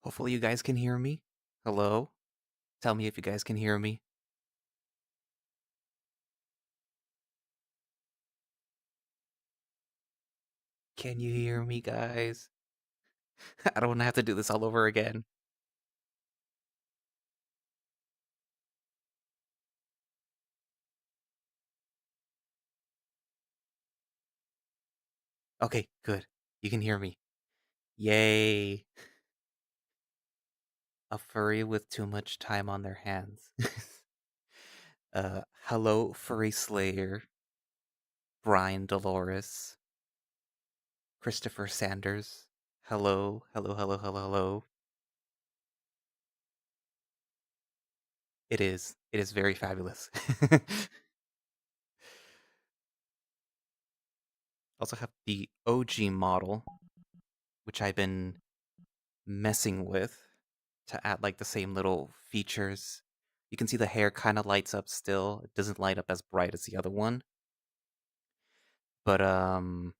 Hopefully you guys can hear me. Hello? Tell me if you guys can hear me. Can you hear me, guys? I don't want to have to do this all over again. Okay, good. You can hear me. Yay. A furry with too much time on their hands. Hello, Furry Slayer, Brian Dolores, Christopher Sanders. Hello, hello, hello, hello, hello. It is. It is very fabulous. Also have the OG model, which I've been messing with to add like the same little features. You can see the hair kind of lights up still. It doesn't light up as bright as the other one. But I've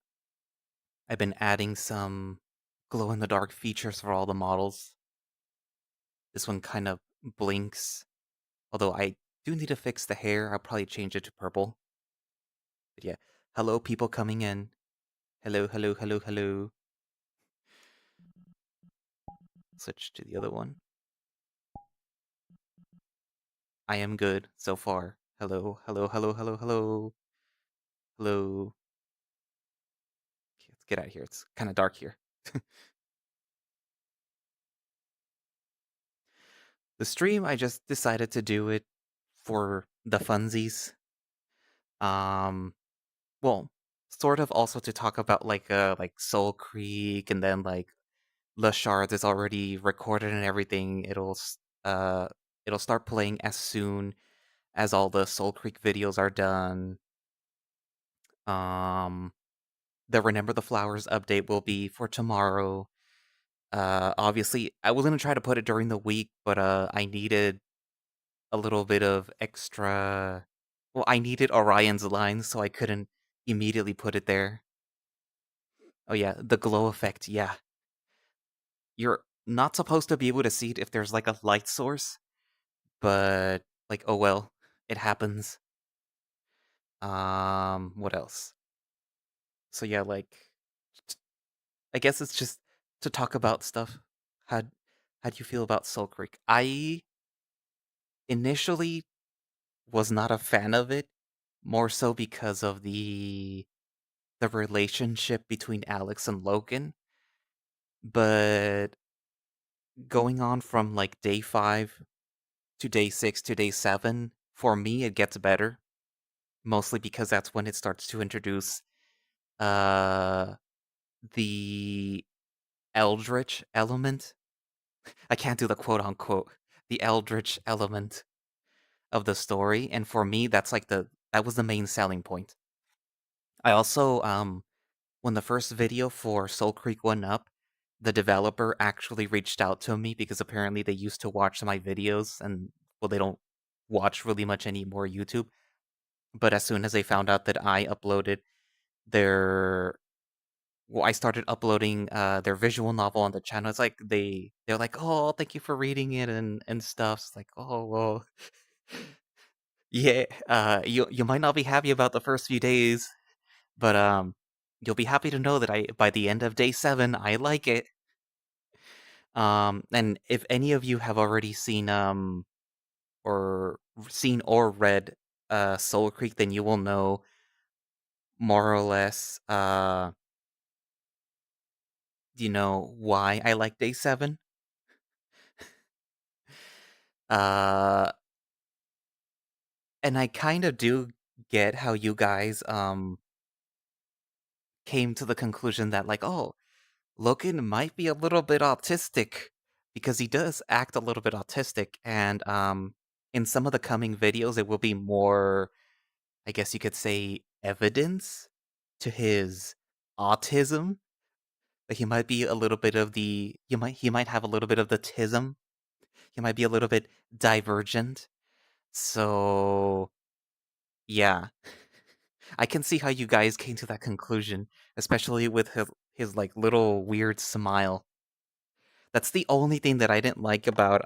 been adding some glow in the dark features for all the models. This one kind of blinks. Although I do need to fix the hair. I'll probably change it to purple. But yeah. Hello people coming in. Hello, hello, hello, hello. Switch to the other one. I am good so far. Hello, hello, hello, hello, hello. Hello. Okay, let's get out of here. It's kind of dark here. The stream, I just decided to do it for the funsies. Um, well, sort of also to talk about like Soul Creek, and then like Le Shard is already recorded and everything. It'll start playing as soon as all the Soul Creek videos are done. Um, the Remember the Flowers update will be for tomorrow. Obviously, I was gonna try to put it during the week, but I needed a little bit of extra. Well, I needed Orion's line, so I couldn't immediately put it there. Oh yeah, the glow effect. Yeah, you're not supposed to be able to see it if there's like a light source, but like, oh well, it happens. What else? So yeah, like, I guess it's just to talk about stuff. How how do you feel about Soul Creek? I initially was not a fan of it, more so because of the relationship between Alex and Logan. But going on from like day 5 to day 6 to day 7, for me it gets better, mostly because that's when it starts to introduce uh the eldritch element. I can't do the quote unquote, the eldritch element of the story, and for me that's like that was the main selling point. I also when the first video for Soul Creek went up, the developer actually reached out to me because apparently they used to watch my videos, and well, they don't watch really much anymore YouTube. But as soon as they found out that I uploaded their well, I started uploading their visual novel on the channel. It's like they're like, "Oh, thank you for reading it and stuff." It's like, "Oh, well, yeah, you might not be happy about the first few days, but you'll be happy to know that I by the end of day 7, I like it." And if any of you have already seen or read Soul Creek, then you will know more or less why I like day 7. Uh and I kind of do get how you guys came to the conclusion that, like, oh, Logan might be a little bit autistic, because he does act a little bit autistic, and in some of the coming videos it will be more, I guess you could say, evidence to his autism. Like, he might be a little bit of the he might have a little bit of the tism. He might be a little bit divergent. So yeah, I can see how you guys came to that conclusion, especially with his like little weird smile. That's the only thing that I didn't like about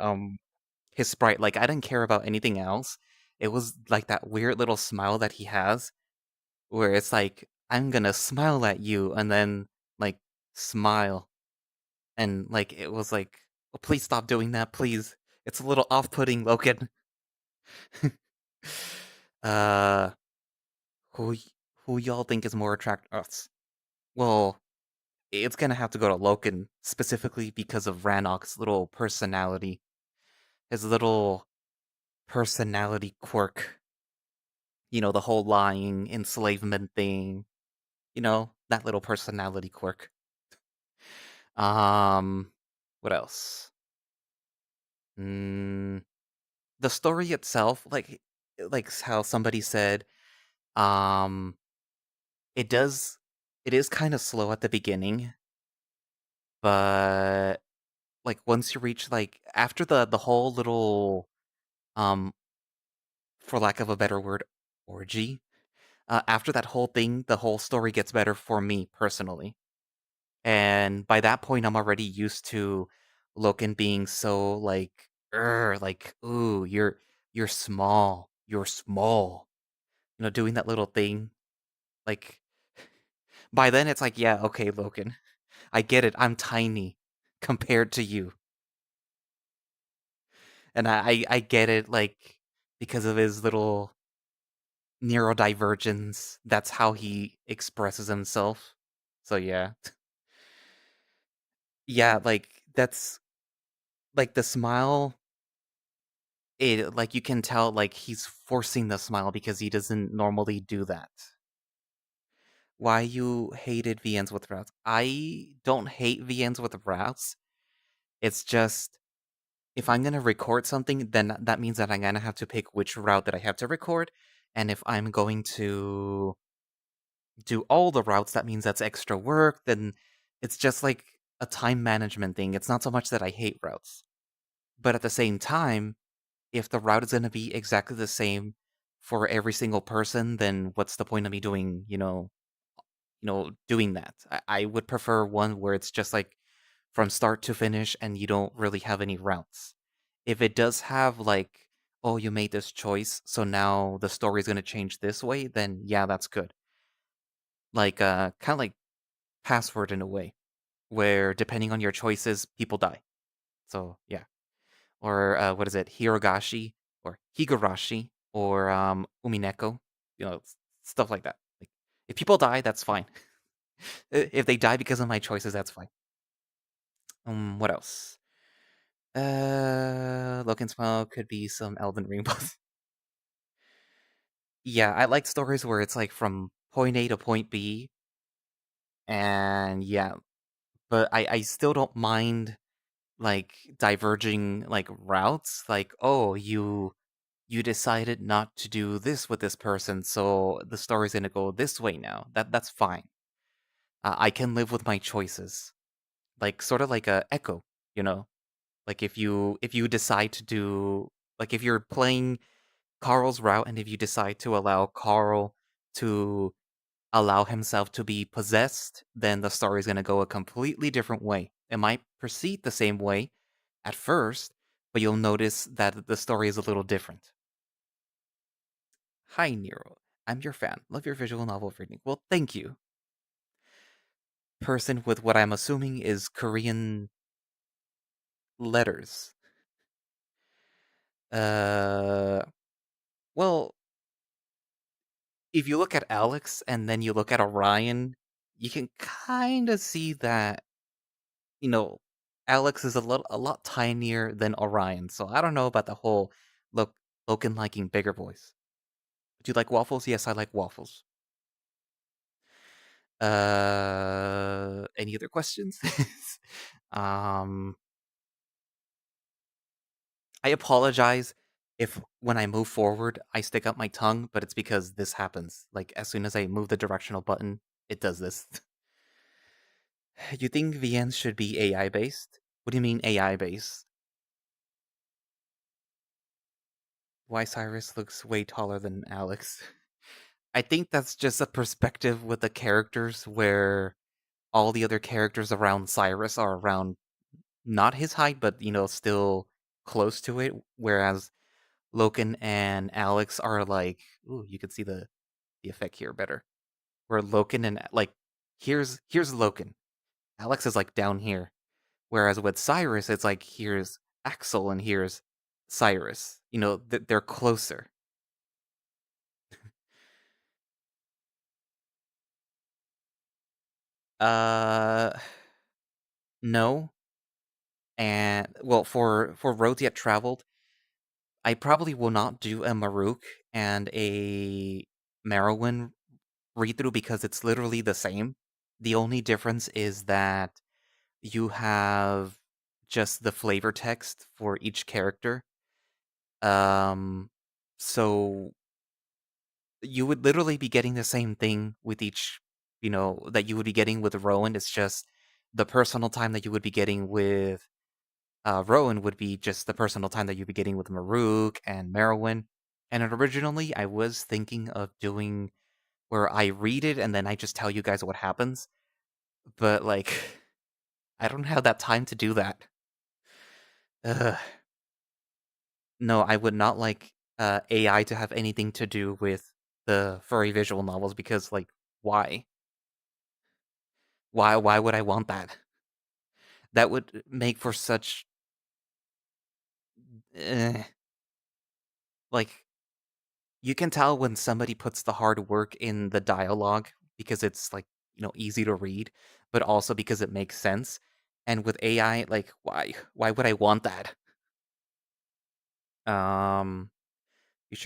his sprite. Like, I didn't care about anything else. It was like that weird little smile that he has, where it's like, I'm gonna smile at you, and then like smile. And like, it was like, oh, please stop doing that, please. It's a little off-putting, Logan. uh who who y'all think is more attractive? Well, it's gonna have to go to Loken, specifically because of Rannoch's little personality. His little personality quirk. The whole lying, enslavement thing. That little personality quirk. Um, what else? Mm, the story itself, like how somebody said, um, it does, it is kind of slow at the beginning, but like once you reach like after the whole little um for lack of a better word, orgy. After that whole thing, the whole story gets better for me personally. And by that point, I'm already used to Loken being so like, like, ooh, you're small, you're small. Doing that little thing. Like, by then, it's like, yeah, okay, Loken, I get it. I'm tiny compared to you, and I get it. Like, because of his little neurodivergence, that's how he expresses himself. So yeah. Yeah, like that's like the smile, it like you can tell like he's forcing the smile because he doesn't normally do that. Why you hated VNs with routes? I don't hate VNs with routes. It's just if I'm gonna record something, then that means that I'm gonna have to pick which route that I have to record. And if I'm going to do all the routes, that means that's extra work. Then it's just like a time management thing. It's not so much that I hate routes, but at the same time, if the route is going to be exactly the same for every single person, then what's the point of me doing, doing that? I would prefer one where it's just like from start to finish and you don't really have any routes. If it does have like, oh, you made this choice, so now the story is going to change this way, then yeah, that's good. Like, kind of like Password in a way, where depending on your choices, people die. So yeah. Or what is it, Hirogashi or Higurashi or Umineko, stuff like that. Like, if people die, that's fine. If they die because of my choices, that's fine. What else? Look and Smell could be some Elden Ring boss. Yeah, I like stories where it's like from point A to point B, and yeah, but I still don't mind like diverging like routes. Like, oh, you decided not to do this with this person, so the story's gonna go this way now. That's fine. I can live with my choices. Like sort of like a Echo, you know. Like if you decide to do like if you're playing Carl's route and if you decide to allow Carl to allow himself to be possessed, then the story's gonna go a completely different way. It might proceed the same way at first, but you'll notice that the story is a little different. Hi, Nero. I'm your fan. Love your visual novel reading. Well, thank you. Person with what I'm assuming is Korean letters. Uh, well, if you look at Alex and then you look at Orion, you can kind of see that, you know, Alex is a lot tinier than Orion. So I don't know about the whole look Loken liking bigger boys. Do you like waffles? Yes, I like waffles. Any other questions? um I apologize if when I move forward I stick up my tongue, but it's because this happens. Like as soon as I move the directional button, it does this. You think VNs should be AI based? What do you mean AI based? Why Cyrus looks way taller than Alex? I think that's just a perspective with the characters where all the other characters around Cyrus are around not his height, but still close to it. Whereas Loken and Alex are like, ooh, you can see the effect here better. Where Loken and like here's Loken. Alex is like down here. Whereas with Cyrus, it's like here's Axel and here's Cyrus. They're closer. Uh, no. And well, for roads yet traveled, I probably will not do a Maruk and a Merowin read through because it's literally the same. The only difference is that you have just the flavor text for each character. Um, so you would literally be getting the same thing with each, that you would be getting with Rowan. It's just the personal time that you would be getting with Rowan would be just the personal time that you'd be getting with Maruk and Merowin. And originally, I was thinking of doing where I read it and then I just tell you guys what happens. But, like, I don't have that time to do that. Ugh. No, I would not like AI to have anything to do with the furry visual novels because, like, why? Why would I want that? That would make for such eh, like you can tell when somebody puts the hard work in the dialogue because it's like, easy to read, but also because it makes sense. And with AI, like why? Why would I want that? Um you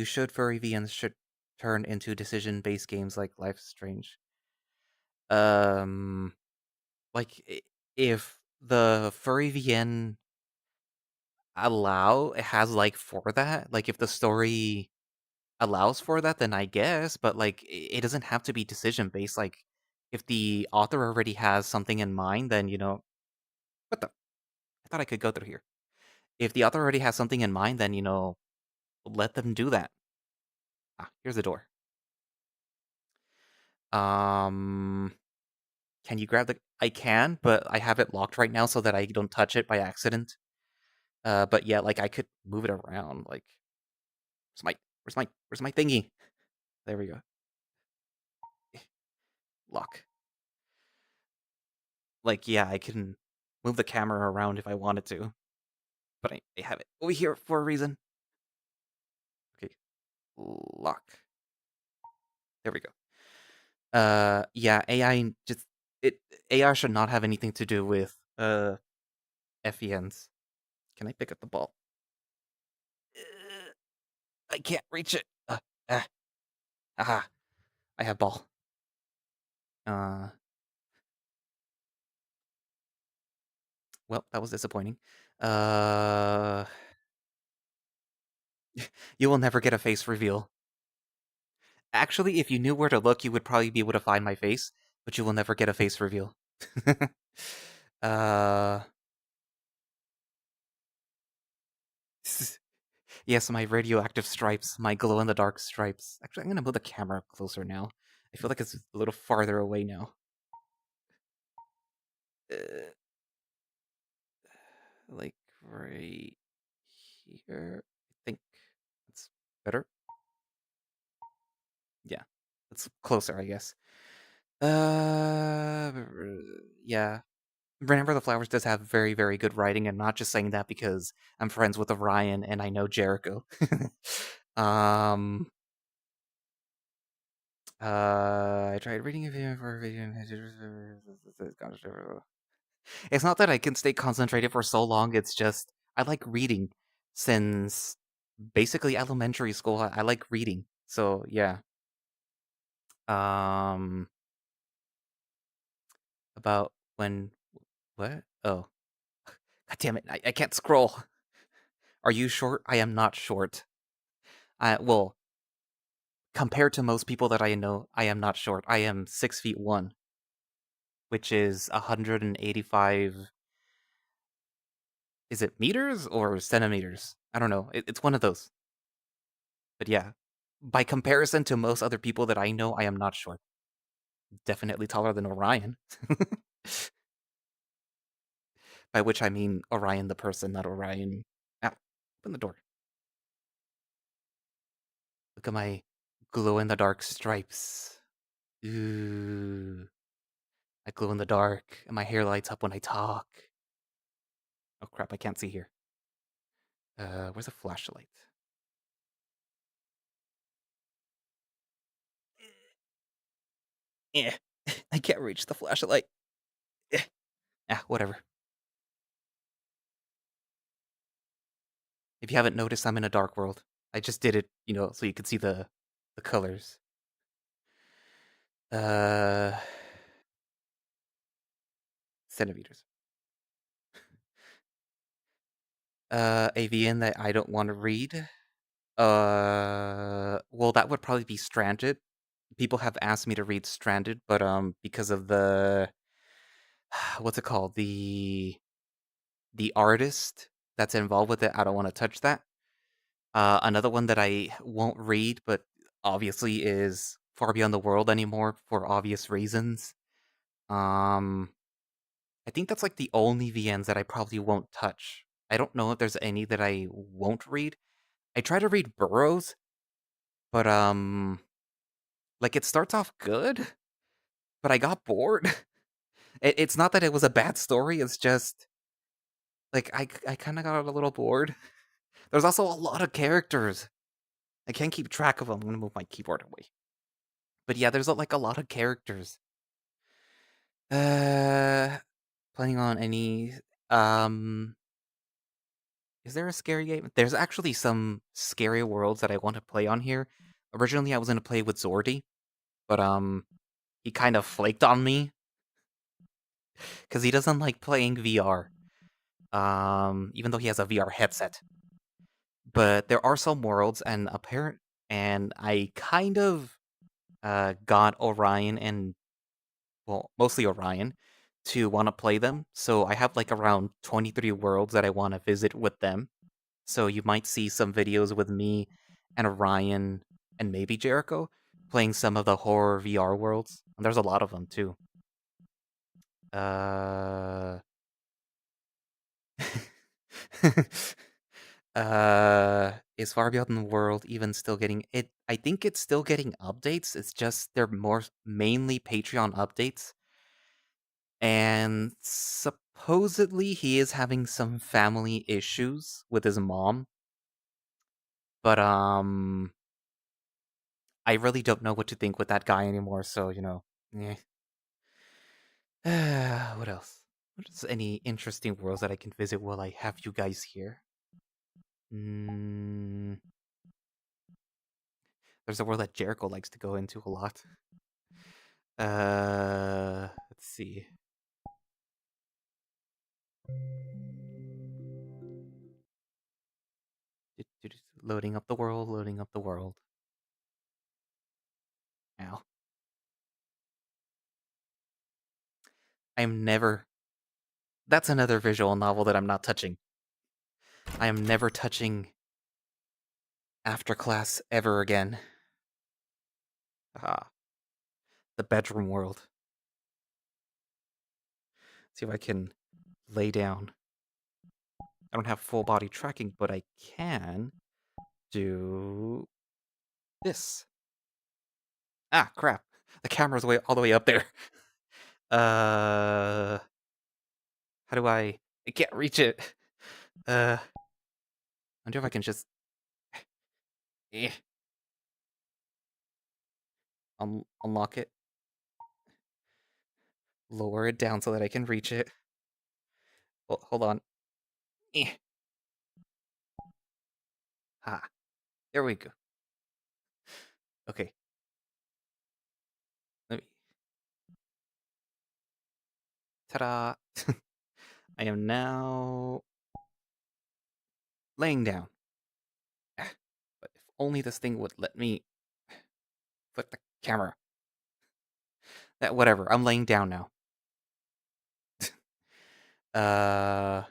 should furry VNs should turn into decision-based games like Life is Strange. Um like if the furry VN allow it has like for that, like if the story allows for that, then I guess, but like it doesn't have to be decision based. Like if the author already has something in mind, then what the I thought I could go through here. If the author already has something in mind, then let them do that. Ah, here's the door. Um, can you grab the? I can, but I have it locked right now so that I don't touch it by accident. But yeah, like I could move it around. Like, where's my thingy? There we go. Lock. Like, yeah, I can move the camera around if I wanted to, but I have it over here for a reason. Okay, lock. There we go. Yeah, AI just it AI should not have anything to do with FENs. Can I pick up the ball? I can't reach it. Ah, aha! I have ball. Uh, well, that was disappointing. Uh, you will never get a face reveal. Actually, if you knew where to look, you would probably be able to find my face, but you will never get a face reveal. uh, yes, my radioactive stripes, my glow in the dark stripes. Actually, I'm gonna move the camera closer now. I feel like it's a little farther away now. Uh, like right here. I think it's better. Yeah, it's closer, I guess. Uh, yeah. Remember the Flowers does have very, very good writing, and not just saying that because I'm friends with Orion and I know Jericho. um, I tried reading a video for a video. It's not that I can stay concentrated for so long. It's just I like reading since basically elementary school. I like reading, so yeah. Um, about when what? Oh, God damn it! I can't scroll. Are you short? I am not short. Well, compared to most people that I know, I am not short. I am 6 feet 1, which is 185. Is it meters or centimeters? I don't know. It's one of those. But yeah, by comparison to most other people that I know, I am not short. Definitely taller than Orion. By which I mean Orion the person, not Orion. Ah, open the door. Look at my glow in the dark stripes. Ooh. I glow in the dark, and my hair lights up when I talk. Oh crap, I can't see here. Where's a flashlight? Eh, I can't reach the flashlight. Eh. Ah, whatever. If you haven't noticed, I'm in a dark world. I just did it, so you could see the colors. Uh, centimeters. AVN that I don't want to read. Well, that would probably be Stranded. People have asked me to read Stranded, but because of the what's it called? The artist that's involved with it, I don't want to touch that. Another one that I won't read, but obviously is Far Beyond the World anymore for obvious reasons. Um, I think that's like the only VNs that I probably won't touch. I don't know if there's any that I won't read. I try to read Burroughs, but like it starts off good, but I got bored. It's not that it was a bad story. It's just like I kind of got a little bored. There's also a lot of characters. I can't keep track of them. I'm gonna move my keyboard away. But yeah, there's like a lot of characters. Uh, Planning on any um is there a scary game? There's actually some scary worlds that I want to play on here. Originally I was gonna play with Zordy, but he kind of flaked on me because he doesn't like playing VR. Even though he has a VR headset. But there are some worlds and apparent and I kind of got Orion and, well, mostly Orion to want to play them. So I have like around 23 worlds that I want to visit with them. So you might see some videos with me and Orion and maybe Jericho playing some of the horror VR worlds. And there's a lot of them too. Uh is Far Beyond the World even still getting it? I think it's still getting updates. It's just they're more mainly Patreon updates. And supposedly he is having some family issues with his mom. But I really don't know what to think with that guy anymore, so eh. What else? What is any interesting worlds that I can visit while I have you guys here? Mm, there's a world that Jericho likes to go into a lot. Let's see. Loading up the world, loading up the world. Ow. I'm never. That's another visual novel that I'm not touching. I am never touching After Class ever again. Ah, the bedroom world. See if I can lay down. I don't have full body tracking, but I can do this. Ah, crap. The camera's all the way up there. How do I can't reach it. I wonder if I can just eh, unlock it. Lower it down so that I can reach it. Well, hold on. Eh. Ah, there we go. Okay. Let me. Ta-da! I am now laying down. Ah, but if only this thing would let me flip the camera. That whatever. I'm laying down now. Uh,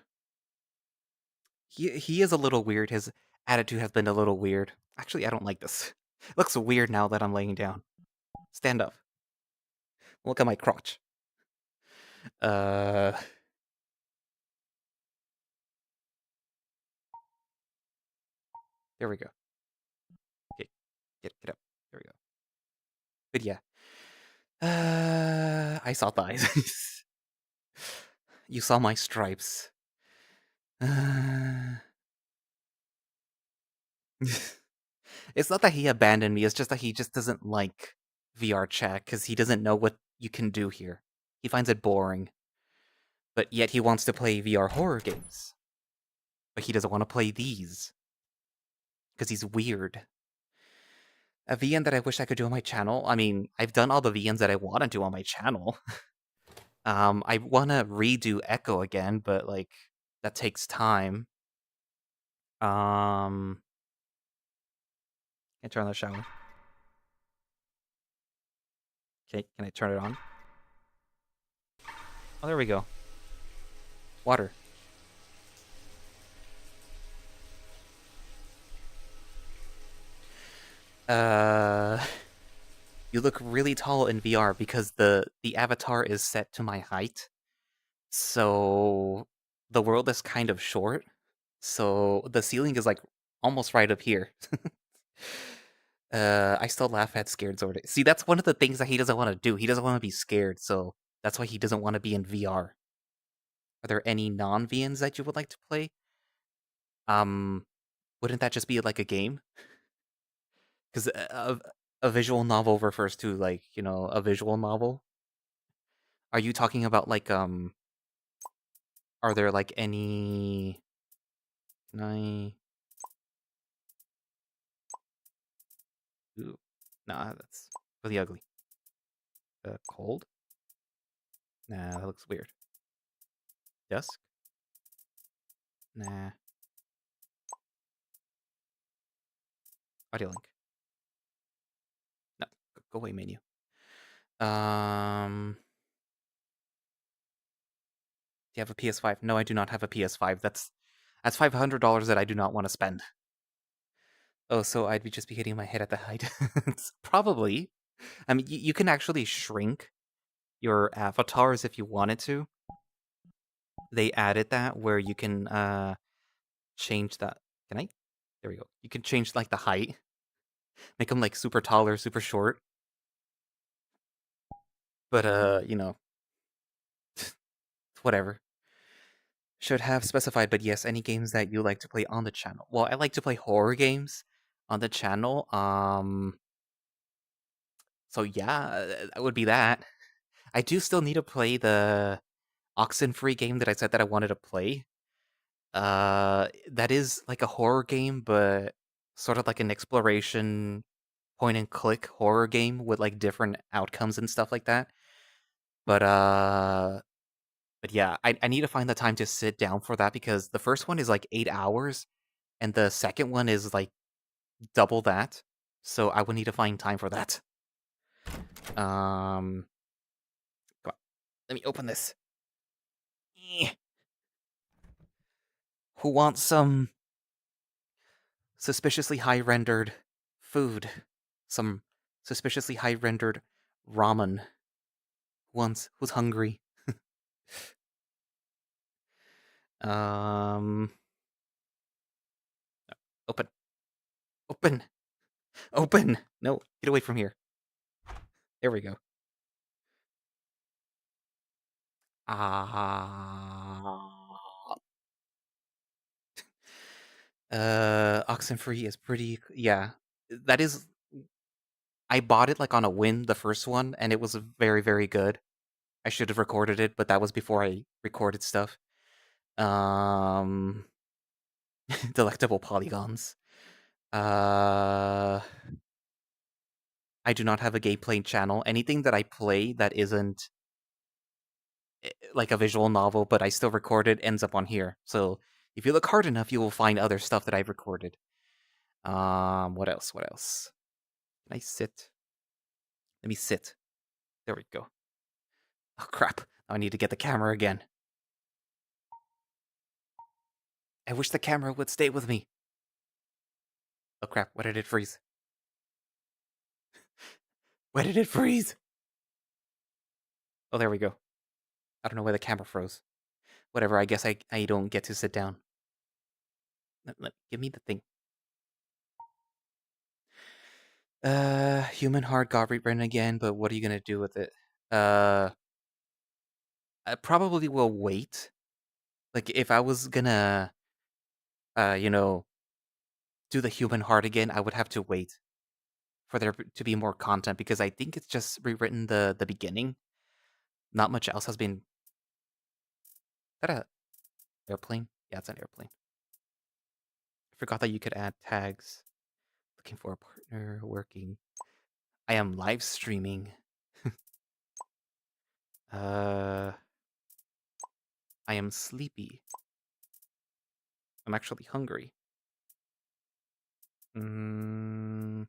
he is a little weird. His attitude has been a little weird. Actually, I don't like this. It looks weird now that I'm laying down. Stand up. Look at my crotch. Uh, there we go. Okay, get up. There we go. But yeah. I saw thighs. You saw my stripes. It's not that he abandoned me, it's just that he just doesn't like VR chat because he doesn't know what you can do here. He finds it boring. But yet he wants to play VR horror games. But he doesn't want to play these. Because he's weird. A VN that I wish I could do on my channel. I mean, I've done all the VNs that I want to do on my channel. I want to redo Echo again, but like that takes time. Can I turn on the shower? Okay, can I turn it on? Oh, there we go. Water. Uh, you look really tall in VR because the avatar is set to my height. So the world is kind of short. So the ceiling is like almost right up here. I still laugh at scared Zord. See, that's one of the things that he doesn't want to do. He doesn't want to be scared, so that's why he doesn't want to be in VR. Are there any non-VNs that you would like to play? Um, wouldn't that just be like a game? Because a visual novel refers to like a visual novel. Are you talking about like Are there like any? Can I? Ooh, nah, that's really ugly. Cold? Nah, that looks weird. Dusk? Nah. Audio link. Go away, menu. Do you have a PS5? No, I do not have a PS5. That's $500 that I do not want to spend. Oh, so I'd be just be hitting my head at the height. Probably. I mean, you can actually shrink your avatars if you wanted to. They added that where you can change that. Can I? There we go. You can change like the height, make them like super tall or super short. But whatever. Should have specified, but yes, any games that you like to play on the channel. Well, I like to play horror games on the channel. So yeah, that would be that. I do still need to play the Oxenfree game that I said that I wanted to play. That is like a horror game, but sort of like an exploration point and click horror game with like different outcomes and stuff like that. But yeah, I need to find the time to sit down for that because the first one is like 8 hours and the second one is like double that. So I would need to find time for that. Um, Come on, let me open this. Eh. Who wants some suspiciously high rendered food? Some suspiciously high rendered ramen. Who's hungry? Um, open, open, open. No, get away from here. There we go. Ah. Oxenfree is pretty. Yeah, that is. I bought it like on a whim, the first one, and it was very, very good. I should have recorded it, but that was before I recorded stuff. Um, delectable polygons. Uh, I do not have a gameplay channel. Anything that I play that isn't like a visual novel, but I still record it, ends up on here. So if you look hard enough, you will find other stuff that I've recorded. What else? What else? Can I sit? Let me sit. There we go. Oh crap! Now I need to get the camera again. I wish the camera would stay with me. Oh crap! Why did it freeze? Why did it freeze? Oh, there we go. I don't know why the camera froze. Whatever. I guess I don't get to sit down. Give me the thing. Human heart got rewritten again, but what are you gonna do with it? Uh, I probably will wait. Like if I was gonna, uh, you know, do the human heart again, I would have to wait for there to be more content because I think it's just rewritten the beginning. Not much else has been. Is that a airplane? Yeah, it's an airplane. I forgot that you could add tags. Looking for a partner, working. I am live streaming. uh, I am sleepy. I'm actually hungry. Mm,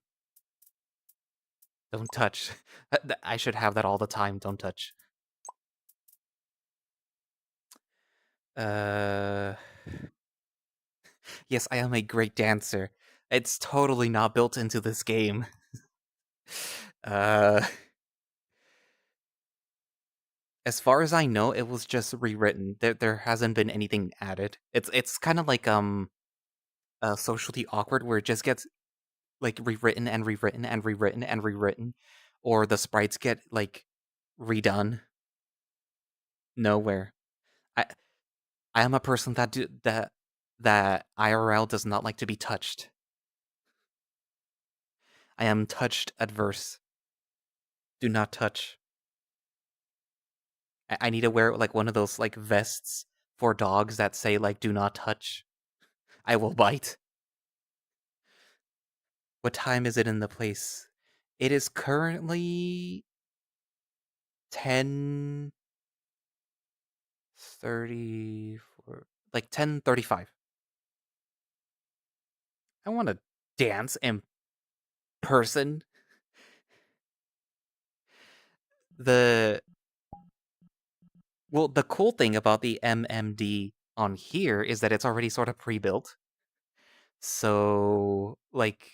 don't touch. I should have that all the time. Don't touch. Uh, yes, I am a great dancer. It's totally not built into this game. Uh, as far as I know, it was just rewritten. There hasn't been anything added. It's kind of like socially awkward where it just gets like rewritten and rewritten and rewritten and rewritten, or the sprites get like redone. Nowhere. I I am a person that IRL does not like to be touched. I am touched adverse. Do not touch. I need to wear like one of those like vests for dogs that say like "Do not touch." I will bite. What time is it in the place? It is currently 10:34, like 10:35. I want to dance in person. The well, the cool thing about the MMD on here is that it's already sort of pre-built. So, like,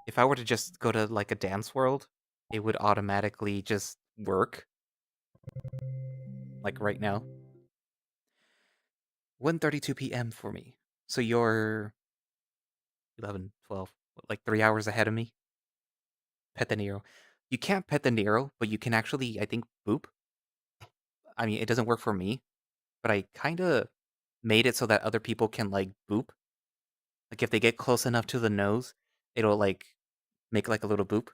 if I were to just go to like a dance world, it would automatically just work, like right now. 1:32 p.m. for me. So you're 11, 12, like 3 hours ahead of me. Pet the Nero. You can't pet the Nero, but you can actually, I think, boop. I mean, it doesn't work for me, but I kind of made it so that other people can like boop. Like if they get close enough to the nose, it'll like make like a little boop.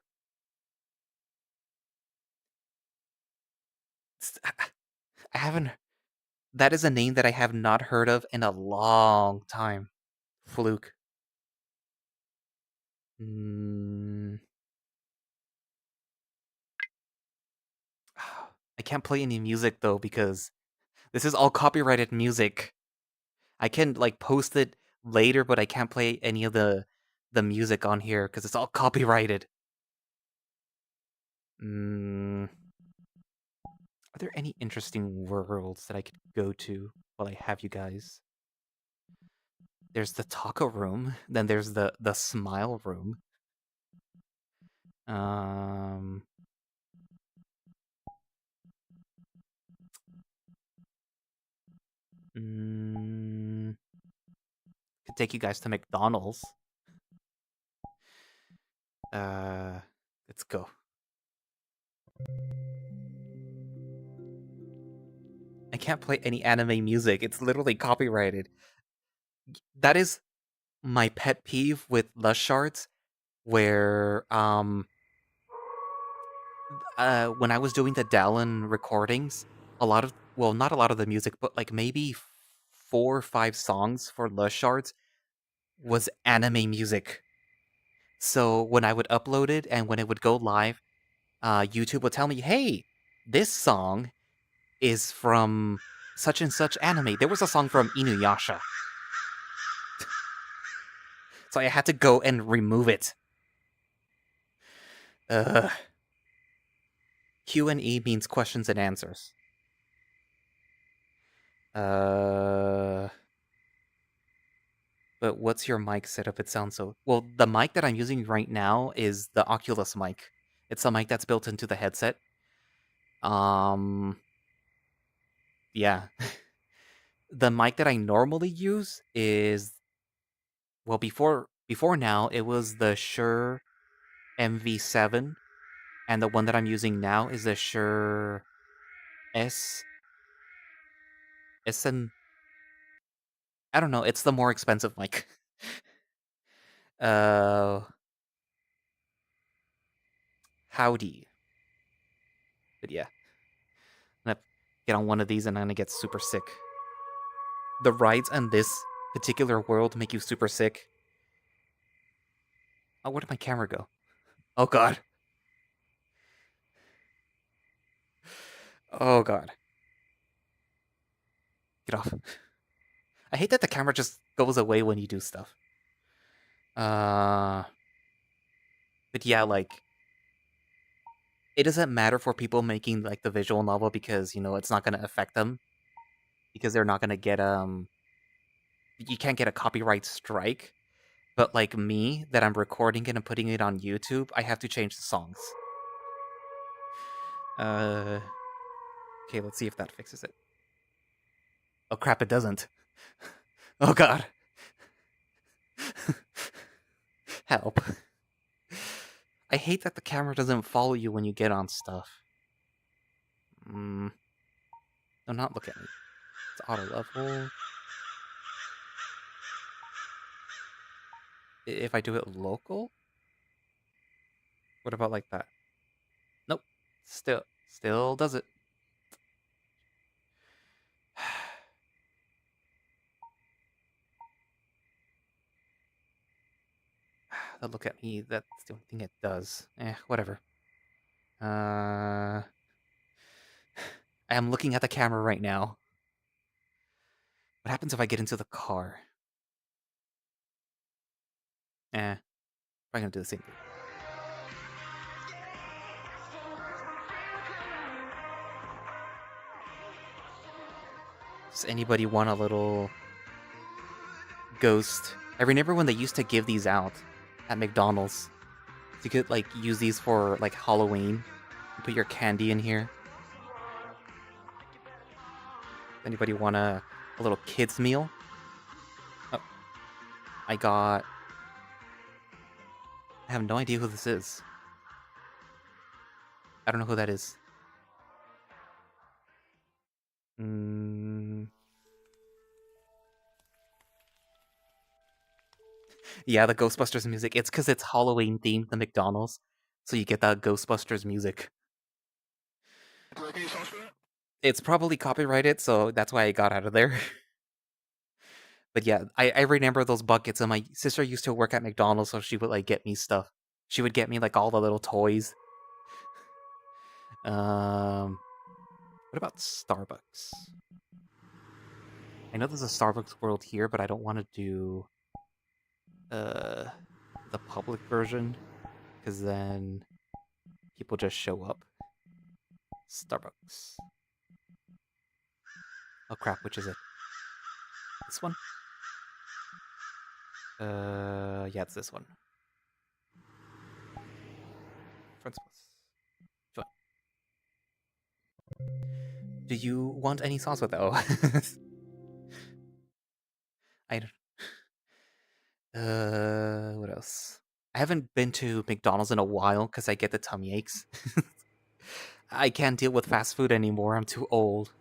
I haven't. That is a name that I have not heard of in a long time. Fluke. Mm, I can't play any music though because this is all copyrighted music. I can like post it later, but I can't play any of the music on here because it's all copyrighted. Mm, are there any interesting worlds that I could go to while I have you guys? There's the taco room. Then there's the smile room. Um, mm, could take you guys to McDonald's. Uh, let's go. I can't play any anime music. It's literally copyrighted. That is my pet peeve with Lush Shards, where when I was doing the Dallin recordings, a lot of well, not a lot of the music, but like maybe 4 or 5 songs for Lush Shards was anime music. So when I would upload it and when it would go live, YouTube would tell me, "Hey, this song is from such and such anime." There was a song from Inuyasha, so I had to go and remove it. Uh, Q&E means questions and answers. Uh, but what's your mic setup? It sounds so... Well, the mic that I'm using right now is the Oculus mic. It's a mic that's built into the headset. Um, yeah. The mic that I normally use is... Well, before now, it was the Shure MV7, and the one that I'm using now is the Shure S... SN... I don't know, it's the more expensive mic. uh... Howdy. But yeah. I'm gonna get on one of these and I'm gonna get super sick. The rides on this particular world make you super sick. Oh, where did my camera go? Oh god. Oh god. Get off. I hate that the camera just goes away when you do stuff. Uh but yeah, like it doesn't matter for people making like the visual novel because, it's not gonna affect them because they're not gonna get you can't get a copyright strike. But like me, that I'm recording it and putting it on YouTube, I have to change the songs. Uh okay, let's see if that fixes it. Oh crap, it doesn't. Oh god. Help. I hate that the camera doesn't follow you when you get on stuff. No, not look at me. It's auto level. If I do it local? What about like that? Nope. Still does it. Look at me. That's the only thing it does. Whatever. I am looking at the camera right now. What happens if I get into the car? I'm gonna do the same thing. Does anybody want a little ghost? I remember when they used to give these out at McDonald's. You could like use these for like Halloween. You put your candy in here. Anybody want a little kids meal? Oh, I got. I have no idea who this is. I don't know who that is. Mm, yeah, the Ghostbusters music. It's because it's Halloween themed, the McDonald's. So you get that Ghostbusters music. It's probably copyrighted, so that's why I got out of there. But yeah, I remember those buckets, and my sister used to work at McDonald's, so she would like get me stuff. She would get me like all the little toys. What about Starbucks? I know there's a Starbucks world here, but I don't want to do uh the public version because then people just show up. Starbucks. Oh crap, which is it? This one? Yeah, it's this one. Principles. Join. Do you want any sauce with though? I don't. What else? I haven't been to McDonald's in a while because I get the tummy aches. I can't deal with fast food anymore. I'm too old.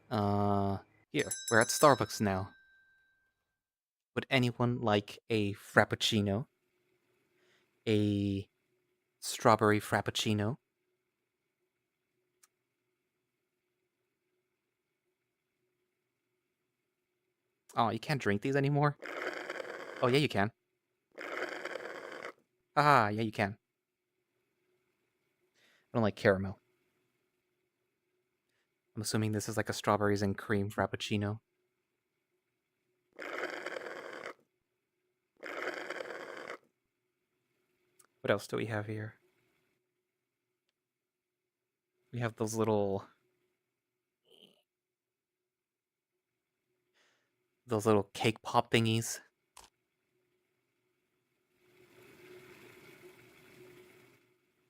Uh, Here we're at Starbucks now. Would anyone like a frappuccino? A strawberry frappuccino? Oh, you can't drink these anymore? Oh, yeah, you can. Ah, yeah, you can. I don't like caramel. I'm assuming this is like a strawberries and cream frappuccino. What else do we have here? We have those little cake pop thingies.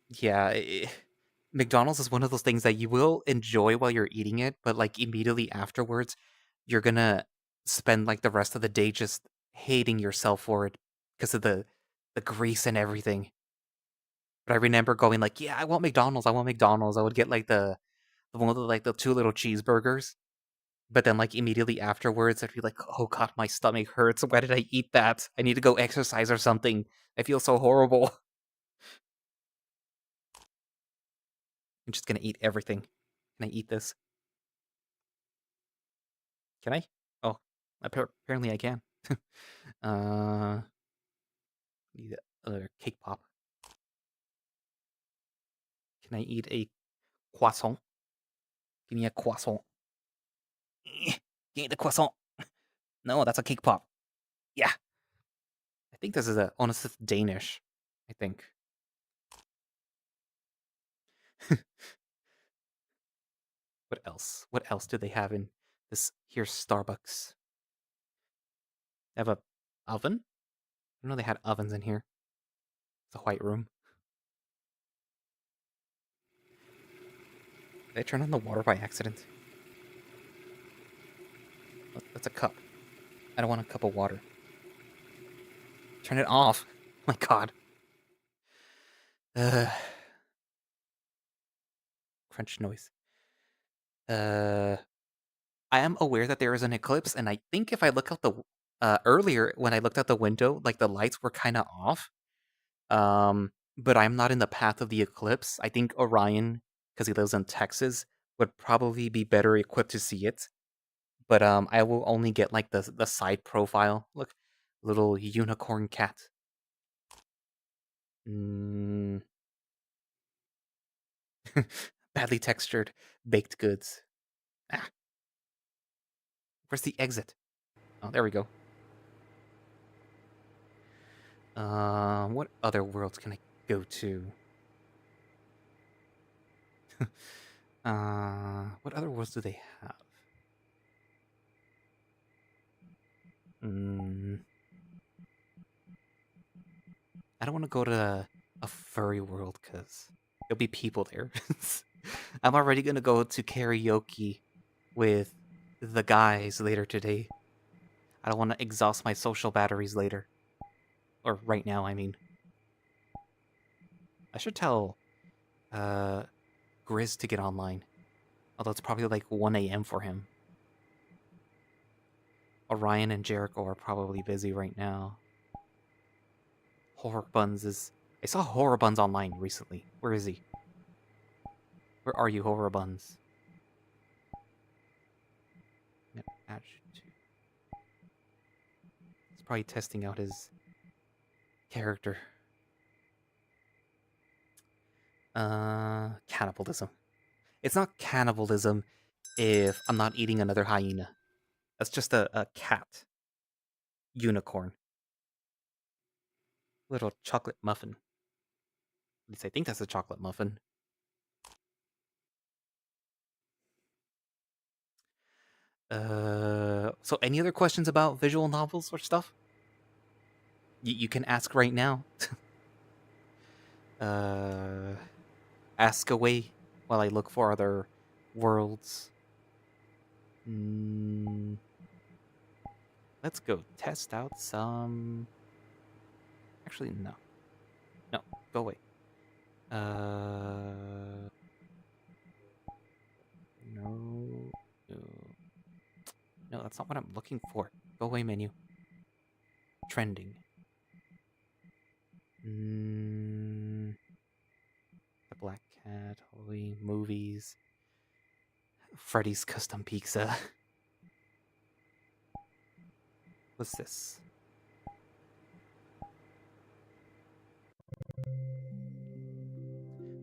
Yeah, McDonald's is one of those things that you will enjoy while you're eating it, but like immediately afterwards, you're gonna spend like the rest of the day just hating yourself for it because of the grease and everything. But I remember going like, yeah, I want McDonald's. I want McDonald's. I would get like the one with like the two little cheeseburgers. But then like immediately afterwards, I'd be like, oh god, my stomach hurts. Why did I eat that? I need to go exercise or something. I feel so horrible. I'm just gonna eat everything. Can I eat this? Can I? Oh, apparently I can. uh, Need another cake pop. Can I eat a croissant? Give me a croissant. Give me the croissant. No, that's a cake pop. Yeah. I think this is a honestly Danish. I think. What else? What else do they have in this here Starbucks? They have a oven? I know they had ovens in here. It's a white room. Did I turn on the water by accident? That's a cup. I don't want a cup of water. Turn it off. My god. Uh, Crunch noise. Uh, I am aware that there is an eclipse, and I think if I look out the earlier when I looked out the window, like the lights were kind of off. But I'm not in the path of the eclipse. I think Orion, because he lives in Texas, would probably be better equipped to see it. But I will only get like the side profile. Look, little unicorn cat. Mm. Badly textured baked goods. Ah, where's the exit? Oh, there we go. What other worlds can I go to? What other worlds do they have? I don't want to go to a furry world because there'll be people there. I'm already gonna go to karaoke with the guys later today. I don't want to exhaust my social batteries later. Or right now, I mean. I should tell Grizz to get online. Although it's probably like 1 a.m. for him. Orion and Jericho are probably busy right now. Horror Buns is... I saw Horror Buns online recently. Where is he? Where are you, Horror Buns? Yep, he's probably testing out his character. Cannibalism. It's not cannibalism if I'm not eating another hyena. That's just a cat. Unicorn. Little chocolate muffin. At least I think that's a chocolate muffin. So any other questions about visual novels or stuff? You can ask right now. Ask away while I look for other worlds. Let's go test out some... Actually, no. No, go away. No. No, that's not what I'm looking for. Go away, menu. Trending. The Black Cat, holy movies. Freddy's Custom Pizza. What's this?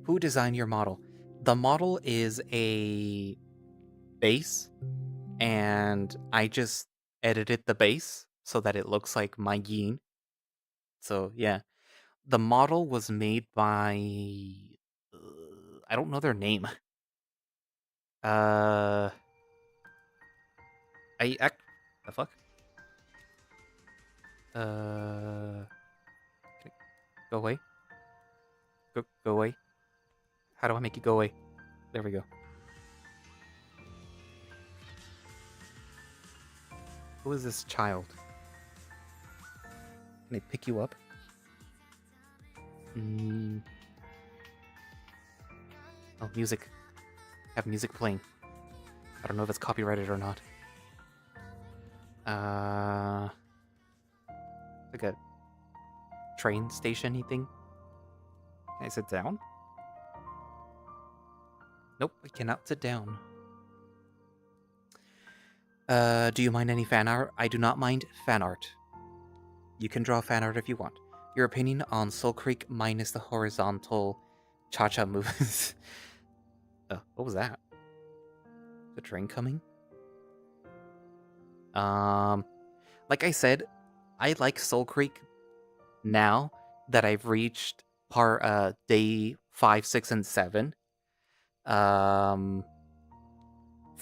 Who designed your model? The model is a base, and I just edited the base so that it looks like my yin. So, yeah. The model was made by... I don't know their name. The fuck? Go away. Go away. How do I make it go away? There we go. Who is this child? Can I pick you up? Oh, music. Have music playing. I don't know if it's copyrighted or not. Like a train station-y thing. Can I sit down? Nope, I cannot sit down. Do you mind any fan art? I do not mind fan art. You can draw fan art if you want. Your opinion on Soul Creek minus the horizontal cha-cha moves. What was that? The train coming? Like I said, I like Soul Creek now that I've reached day 5, 6, and 7. So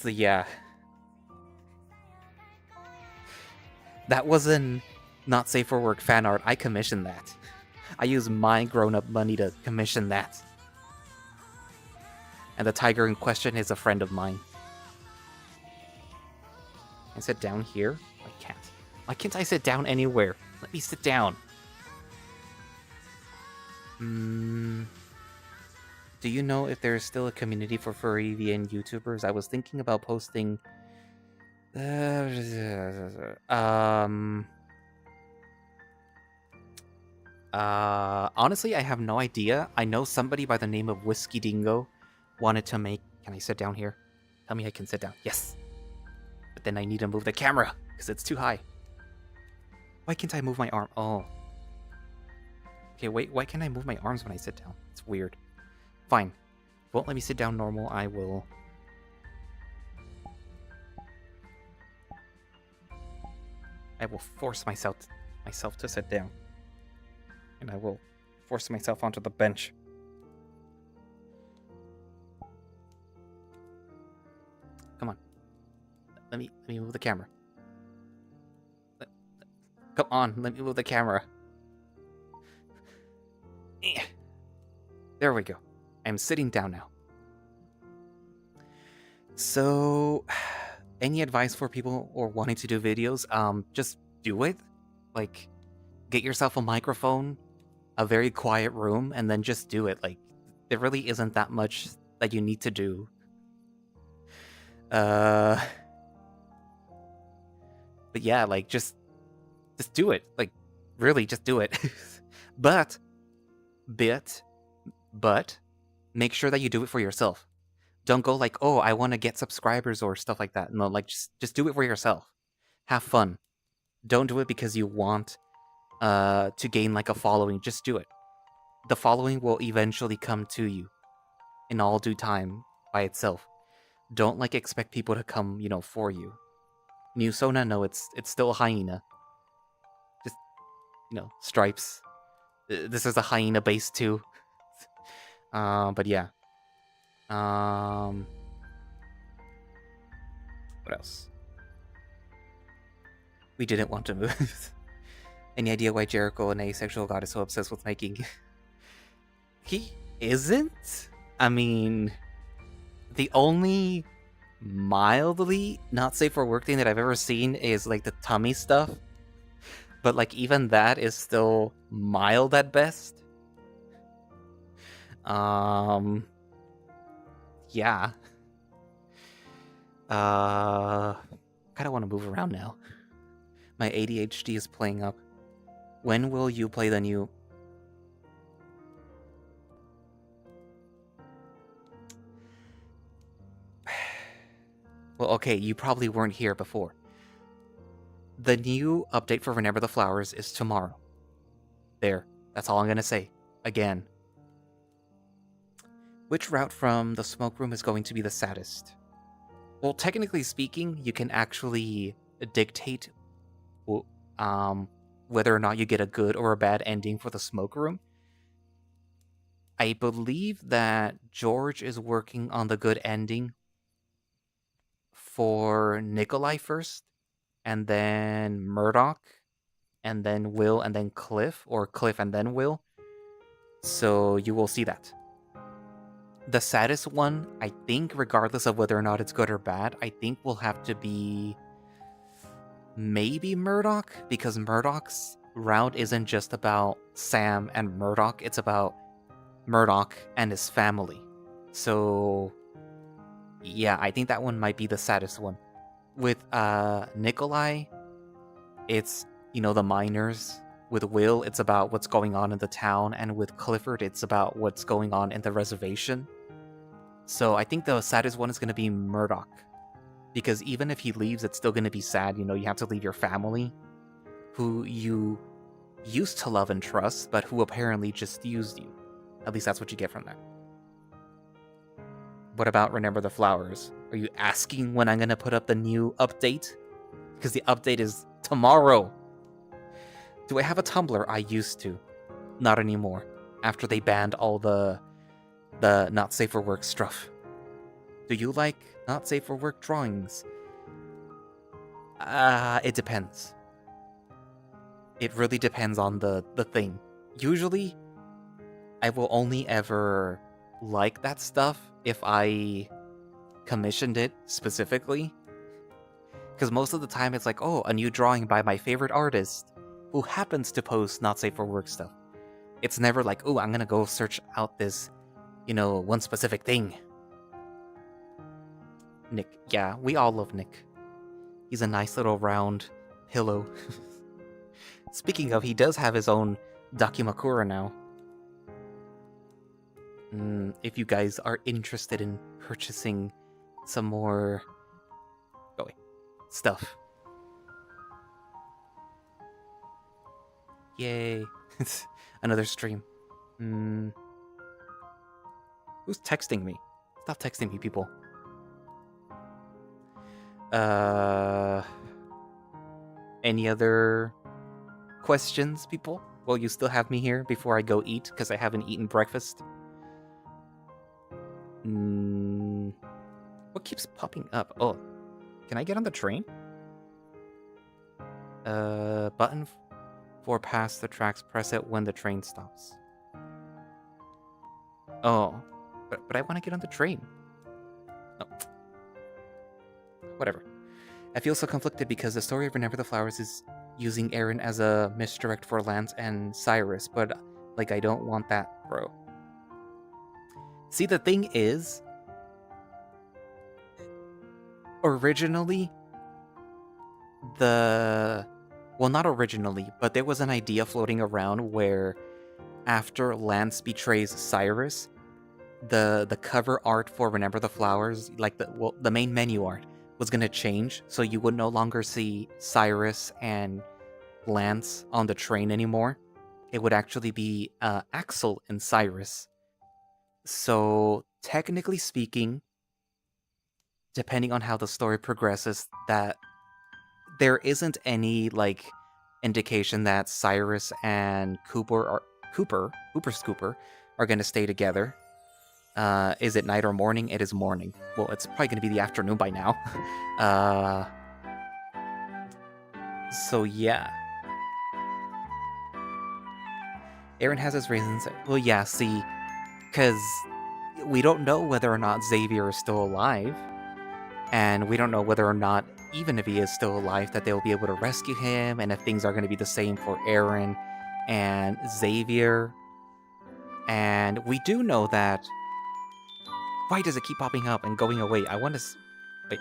yeah. That wasn't not safe for work fan art. I commissioned that. I used my grown-up money to commission that. And the tiger in question is a friend of mine. Can I sit down here? I can't. Why can't I sit down anywhere? Let me sit down. Do you know if there's still a community for furry VN YouTubers? I was thinking about posting... honestly, I have no idea. I know somebody by the name of Whiskey Dingo wanted to make... Can I sit down here? Tell me I can sit down. Yes! But then I need to move the camera, because it's too high. Why can't I move my arm? Oh. Okay, wait, why can't I move my arms when I sit down? It's weird. Fine. Won't let me sit down normal, I will... force myself to sit down. And I will force myself onto the bench. let me move the camera. Come on, let me move the camera. There we go. I'm sitting down now. So, any advice for people or wanting to do videos? Just do it. Like, get yourself a microphone, a very quiet room, and then just do it. Like, there really isn't that much that you need to do. But yeah, like, just do it. Like, really, just do it. but make sure that you do it for yourself. Don't go like, oh, I want to get subscribers or stuff like that. No, like, just do it for yourself. Have fun. Don't do it because you want to gain like a following. Just do it. The following will eventually come to you in all due time by itself. Don't like expect people to come, for you. New Sona, no, it's still a hyena. Just, stripes. This is a hyena base too. But yeah. What else? We didn't want to move. Any idea why Jericho, an asexual god, is so obsessed with making? He isn't? I mean, the only mildly not safe for work thing that I've ever seen is like the tummy stuff. But like even that is still mild at best. Yeah. Kinda wanna move around now. My ADHD is playing up. When will you play the new... Well, okay, you probably weren't here before. The new update for Remember the Flowers is tomorrow. There, that's all I'm gonna say. Again. Which route from the smoke room is going to be the saddest? Well, technically speaking, you can actually dictate whether or not you get a good or a bad ending for the smoke room. I believe that George is working on the good ending for Nikolai first, and then Murdoch, and then Will, and then Cliff, or Cliff and then Will. So you will see that. The saddest one, I think, regardless of whether or not it's good or bad, I think will have to be maybe Murdoch, because Murdoch's route isn't just about Sam and Murdoch, it's about Murdoch and his family. So yeah, I think that one might be the saddest one. With Nikolai, it's, the miners. With Will, it's about what's going on in the town, and with Clifford, it's about what's going on in the reservation. So I think the saddest one is going to be Murdoch. Because even if he leaves, it's still going to be sad. You have to leave your family, who you used to love and trust, but who apparently just used you. At least that's what you get from that. What about Remember the Flowers? Are you asking when I'm going to put up the new update? Because the update is tomorrow. Do I have a Tumblr? I used to. Not anymore. After they banned all the not safe for work stuff. Do you like not safe for work drawings? It depends. It really depends on the thing. Usually, I will only ever like that stuff if I commissioned it specifically. Because most of the time it's like, oh, a new drawing by my favorite artist who happens to post not safe for work stuff. It's never like, oh, I'm gonna go search out this, one specific thing. Nick. Yeah, we all love Nick. He's a nice little round pillow. Speaking of, he does have his own Dakimakura now. If you guys are interested in purchasing some more stuff. Yay. Another stream. Who's texting me? Stop texting me, people. Any other questions, people? Will you still have me here before I go eat, because I haven't eaten breakfast? What keeps popping up? Oh, Can I get on the train? Button for pass the tracks. Press it when the train stops. Oh, but I want to get on the train. Oh. Whatever. I feel so conflicted because the story of Remember the Flowers is using Aaron as a misdirect for Lance and Cyrus, but like I don't want that, bro. See, the thing is, originally, well, not originally, but there was an idea floating around where after Lance betrays Cyrus, the cover art for Remember the Flowers, like the main menu art, was gonna change, so you would no longer see Cyrus and Lance on the train anymore. It would actually be Axel and Cyrus. So technically speaking, depending on how the story progresses, that there isn't any like indication that Cyrus and Hooper Scooper are gonna stay together. Is it night or morning? It is morning. Well, it's probably gonna be the afternoon by now. So yeah. Aaron has his reasons. Well, yeah, see, because we don't know whether or not Xavier is still alive, and we don't know whether or not, even if he is still alive, that they'll be able to rescue him, and if things are going to be the same for Aaron and Xavier. And we do know that... Why does it keep popping up and going away? I want to... Wait.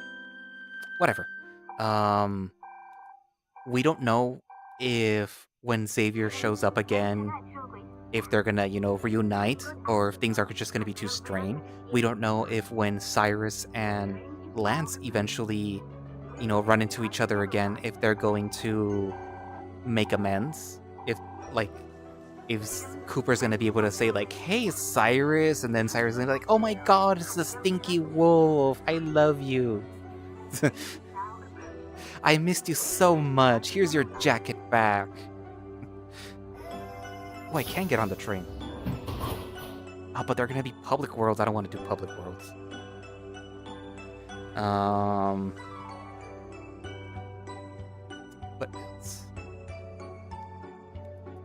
Whatever. We don't know if when Xavier shows up again, if they're gonna, reunite, or if things are just gonna be too strained. We don't know if when Cyrus and Lance eventually, run into each other again, if they're going to make amends. If Cooper's gonna be able to say, like, hey, Cyrus, and then Cyrus is gonna be like, oh my god, it's the stinky wolf, I love you. I missed you so much, here's your jacket back. Oh, I can get on the train. Oh, but they're gonna be public worlds. I don't want to do public worlds. What else?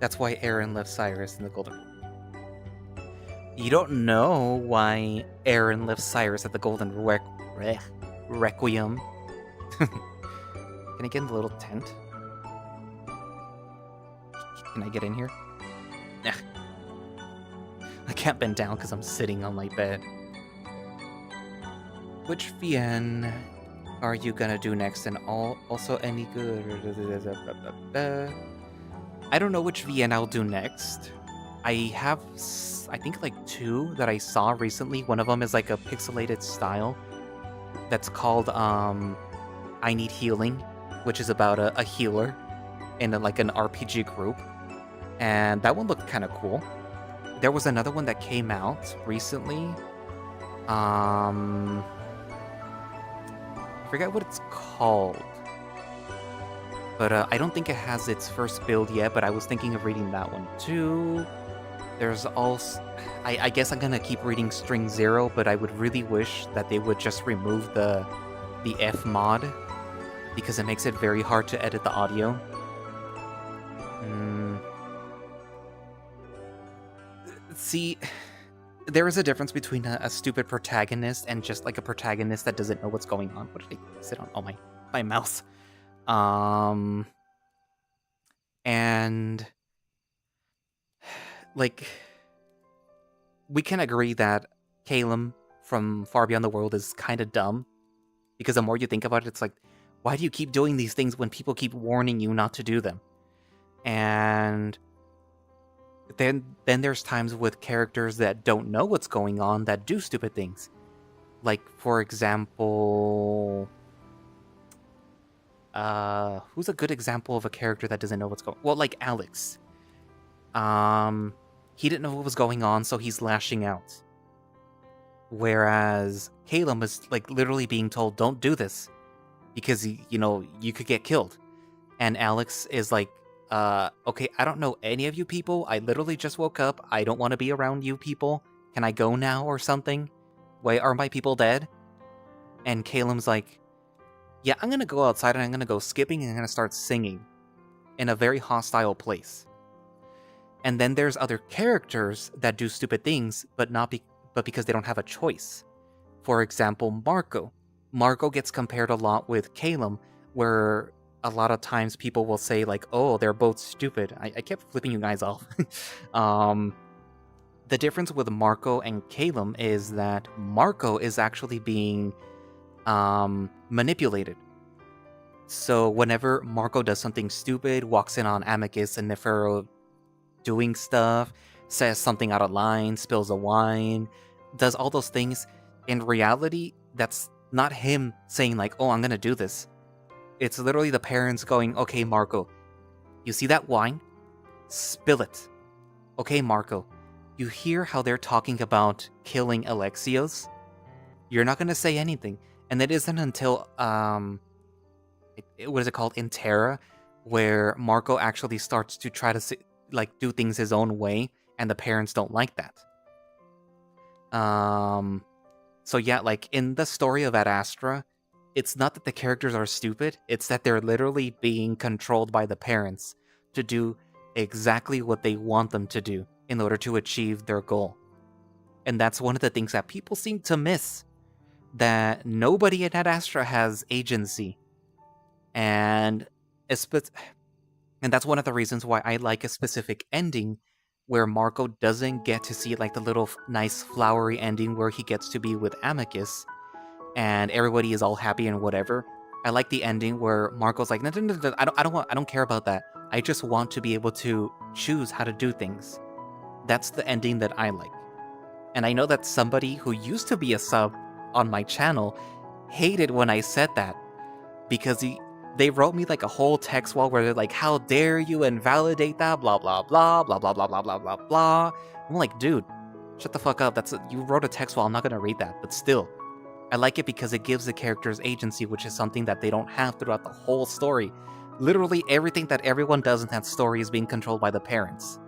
That's why Aaron left Cyrus in the Golden Room. You don't know why Aaron left Cyrus at the Golden Requiem. Can I get in the little tent? Can I get in here? Nah. I can't bend down because I'm sitting on my bed. Which VN are you gonna do next? And also any good? I don't know which VN I'll do next. I have, I think, like 2 that I saw recently. One of them is like a pixelated style that's called I Need Healing, which is about a healer in like an RPG group. And that one looked kind of cool. There was another one that came out recently. I forget what it's called. But I don't think it has its first build yet, but I was thinking of reading that one too. There's also... I guess I'm gonna keep reading String Zero, but I would really wish that they would just remove the F mod, because it makes it very hard to edit the audio. See, there is a difference between a stupid protagonist and just like a protagonist that doesn't know what's going on. What did I sit on? Oh, my mouse. And like, we can agree that Caleb from Far Beyond the World is kind of dumb, because the more you think about it, it's like, why do you keep doing these things when people keep warning you not to do them? And then there's times with characters that don't know what's going on that do stupid things. Like, for example... who's a good example of a character that doesn't know what's going on? Well, like Alex. He didn't know what was going on, so he's lashing out. Whereas Caleb is, like, literally being told, don't do this, because, you could get killed. And Alex is like, okay, I don't know any of you people. I literally just woke up. I don't want to be around you people. Can I go now or something? Why are my people dead? And Caleb's like, yeah, I'm gonna go outside and I'm gonna go skipping and I'm gonna start singing in a very hostile place. And then there's other characters that do stupid things, but because they don't have a choice. For example, Marco. Marco gets compared a lot with Calum, where a lot of times people will say like, "Oh, they're both stupid." I kept flipping you guys off. um, the difference with Marco and Calum is that Marco is actually being manipulated. So whenever Marco does something stupid, walks in on Amicus and Nefero doing stuff, says something out of line, spills a wine, does all those things, in reality, that's not him saying like, "Oh, I'm gonna do this." It's literally the parents going, "Okay, Marco, you see that wine? Spill it. Okay, Marco, you hear how they're talking about killing Alexios? You're not gonna say anything." And it isn't until what is it called, in Terra, where Marco actually starts to try to like do things his own way, and the parents don't like that. So yeah, like in the story of Ad Astra, it's not that the characters are stupid, it's that they're literally being controlled by the parents to do exactly what they want them to do in order to achieve their goal. And that's one of the things that people seem to miss, that nobody in Ad Astra has agency. And that's one of the reasons why I like a specific ending where Marco doesn't get to see like the little nice flowery ending where he gets to be with Amicus and everybody is all happy and whatever. I like the ending where Marco's like, no, no, no, no, I don't care about that. I just want to be able to choose how to do things. That's the ending that I like. And I know that somebody who used to be a sub on my channel hated when I said that, because they wrote me like a whole text wall where they're like, "How dare you invalidate that, blah blah blah blah blah blah blah blah blah blah." I'm like, dude, shut the fuck up. You wrote a text wall, I'm not gonna read that. But still, I like it because it gives the characters agency, which is something that they don't have throughout the whole story. Literally everything that everyone does in that story is being controlled by the parents.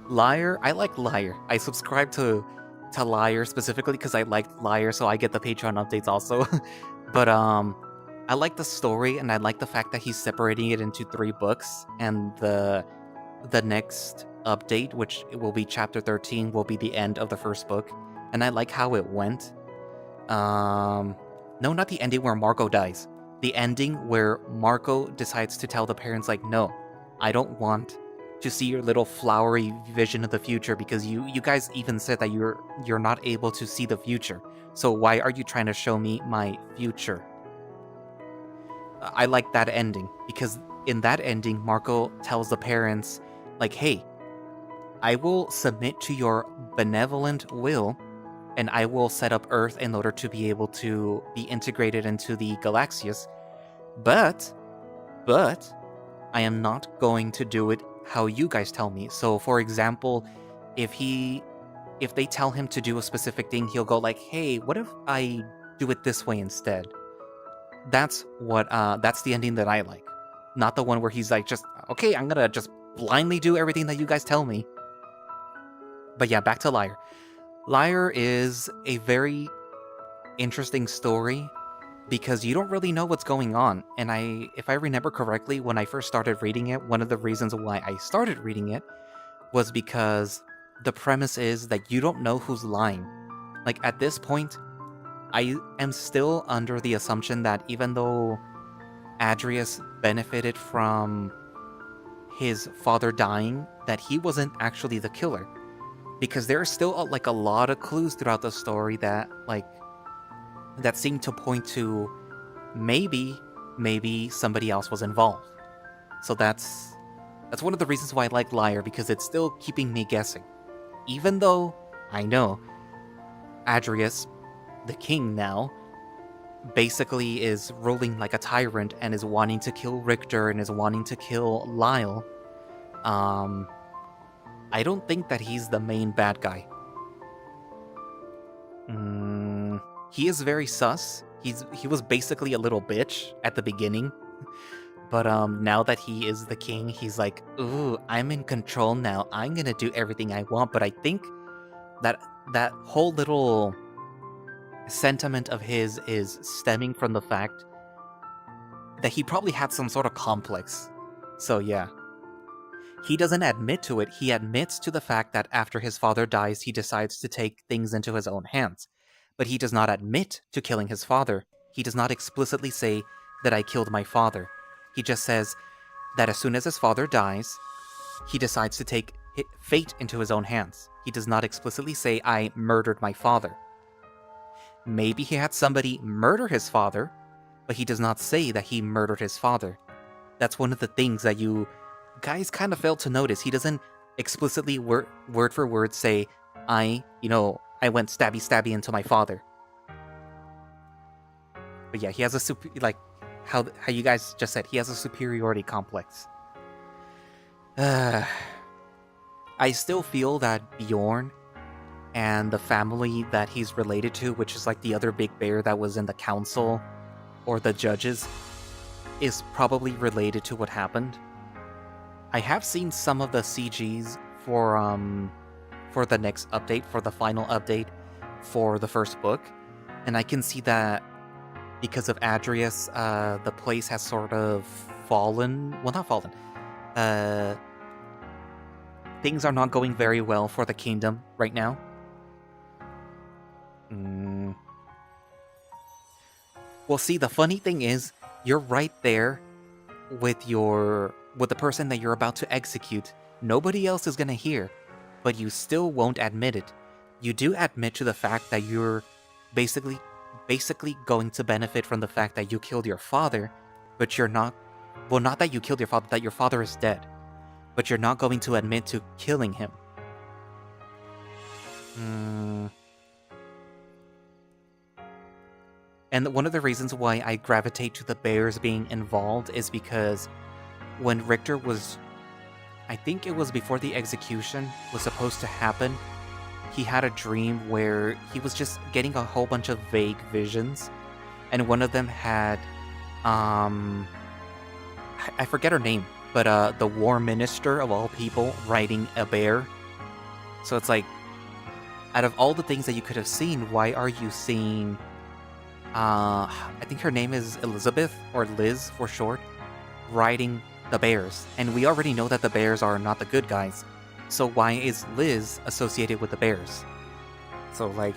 Liar, I like Liar. I subscribe to Liar specifically because I liked Liar, so I get the Patreon updates also. But I like the story, and I like the fact that he's separating it into 3 books, and the next update, which will be chapter 13, will be the end of the first book. And I like how it went. No, not the ending where Marco dies. The ending where Marco decides to tell the parents, like, "No, I don't want to see your little flowery vision of the future, because you guys even said that you're not able to see the future. So why are you trying to show me my future?" I like that ending, because in that ending, Marco tells the parents, like, "Hey, I will submit to your benevolent will, and I will set up Earth in order to be able to be integrated into the Galaxias, but I am not going to do it how you guys tell me." So, for example, if they tell him to do a specific thing, he'll go like, "Hey, what if I do it this way instead?" That's the ending that I like. Not the one where he's like, just, "Okay, I'm gonna just blindly do everything that you guys tell me." But yeah, back to Liar. Liar is a very interesting story because you don't really know what's going on. And if I remember correctly, when I first started reading it, one of the reasons why I started reading it was because the premise is that you don't know who's lying. Like, at this point, I am still under the assumption that even though Adrius benefited from his father dying, that he wasn't actually the killer. Because there are still like a lot of clues throughout the story that seem to point to maybe somebody else was involved. So that's one of the reasons why I like Liar, because it's still keeping me guessing. Even though I know Adrius, the king now, basically is ruling like a tyrant and is wanting to kill Richter and is wanting to kill Lyle, I don't think that he's the main bad guy. He is very sus. He was basically a little bitch at the beginning. But now that he is the king, he's like, "Ooh, I'm in control now. I'm gonna do everything I want." But I think that that whole little sentiment of his is stemming from the fact that he probably had some sort of complex. So yeah. He doesn't admit to it, he admits to the fact that after his father dies, he decides to take things into his own hands. But he does not admit to killing his father. He does not explicitly say that I killed my father. He just says that as soon as his father dies, he decides to take fate into his own hands. He does not explicitly say, I murdered my father. Maybe he had somebody murder his father, but he does not say that he murdered his father. That's one of the things that you guys kind of failed to notice. He doesn't explicitly word for word say, I went stabby stabby into my father. But yeah, he has a how you guys just said, he has a superiority complex. I still feel that Bjorn and the family that he's related to, which is like the other big bear that was in the council or the judges, is probably related to what happened. I have seen some of the CGs for the next update, for the final update for the first book, and I can see that because of Adrius, the place has sort of fallen. Well, not fallen. Things are not going very well for the kingdom right now. Well, see, the funny thing is, you're right there with the person that you're about to execute. Nobody else is gonna hear, but you still won't admit it. You do admit to the fact that you're basically going to benefit from the fact that you killed your father, but you're not. Well, not that you killed your father, that your father is dead, but you're not going to admit to killing him. And one of the reasons why I gravitate to the bears being involved is because when Richter was, I think it was before the execution was supposed to happen, he had a dream where he was just getting a whole bunch of vague visions, and one of them had, I forget her name, but the war minister of all people riding a bear. So it's like, out of all the things that you could have seen, why are you seeing, I think her name is Elizabeth, or Liz for short, riding the bears? And we already know that the bears are not the good guys. So why is Liz associated with the bears? So like,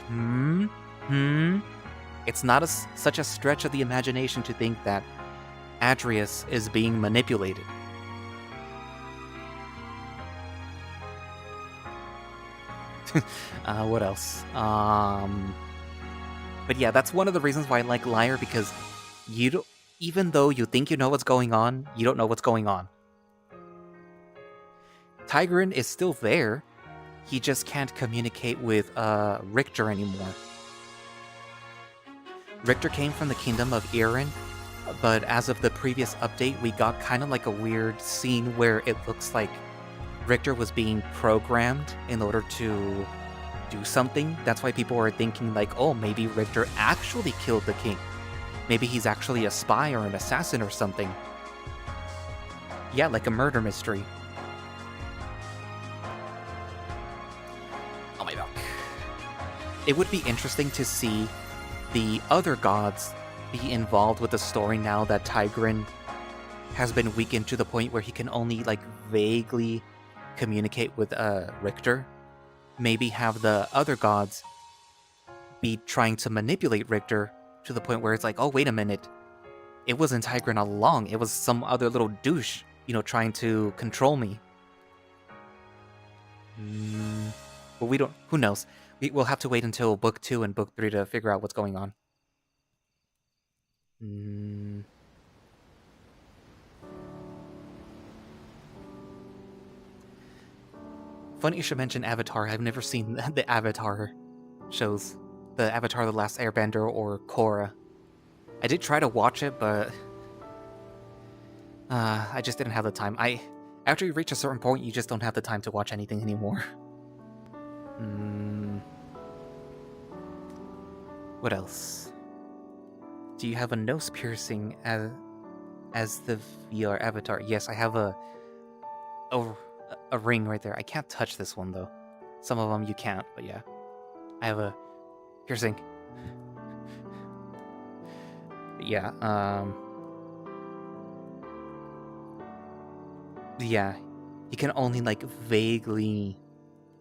It's not such a stretch of the imagination to think that Adrius is being manipulated. What else? But yeah, that's one of the reasons why I like Liar, because you don't, even though you think you know what's going on, you don't know what's going on. Tigrin is still there. He just can't communicate with Richter anymore. Richter came from the kingdom of Irin, but as of the previous update, we got kind of like a weird scene where it looks like Richter was being programmed in order to do something. That's why people are thinking like, oh, maybe Richter actually killed the king. Maybe he's actually a spy or an assassin or something. Yeah, like a murder mystery. Oh my god. It would be interesting to see the other gods be involved with the story now that Tigrin has been weakened to the point where he can only like vaguely communicate with Richter. Maybe have the other gods be trying to manipulate Richter to the point where it's like, oh, wait a minute. It wasn't Tigrin all along. It was some other little douche, trying to control me. But we don't... Who knows? We'll have to wait until Book 2 and Book 3 to figure out what's going on. Funny you should mention Avatar. I've never seen the Avatar shows. The Avatar The Last Airbender or Korra. I did try to watch it, but I just didn't have the time. After you reach a certain point, you just don't have the time to watch anything anymore. What else? Do you have a nose piercing as the VR avatar? Yes, I have a ring right there. I can't touch this one though. Some of them you can't, but yeah. I have a piercing. Yeah, yeah. He can only, like, vaguely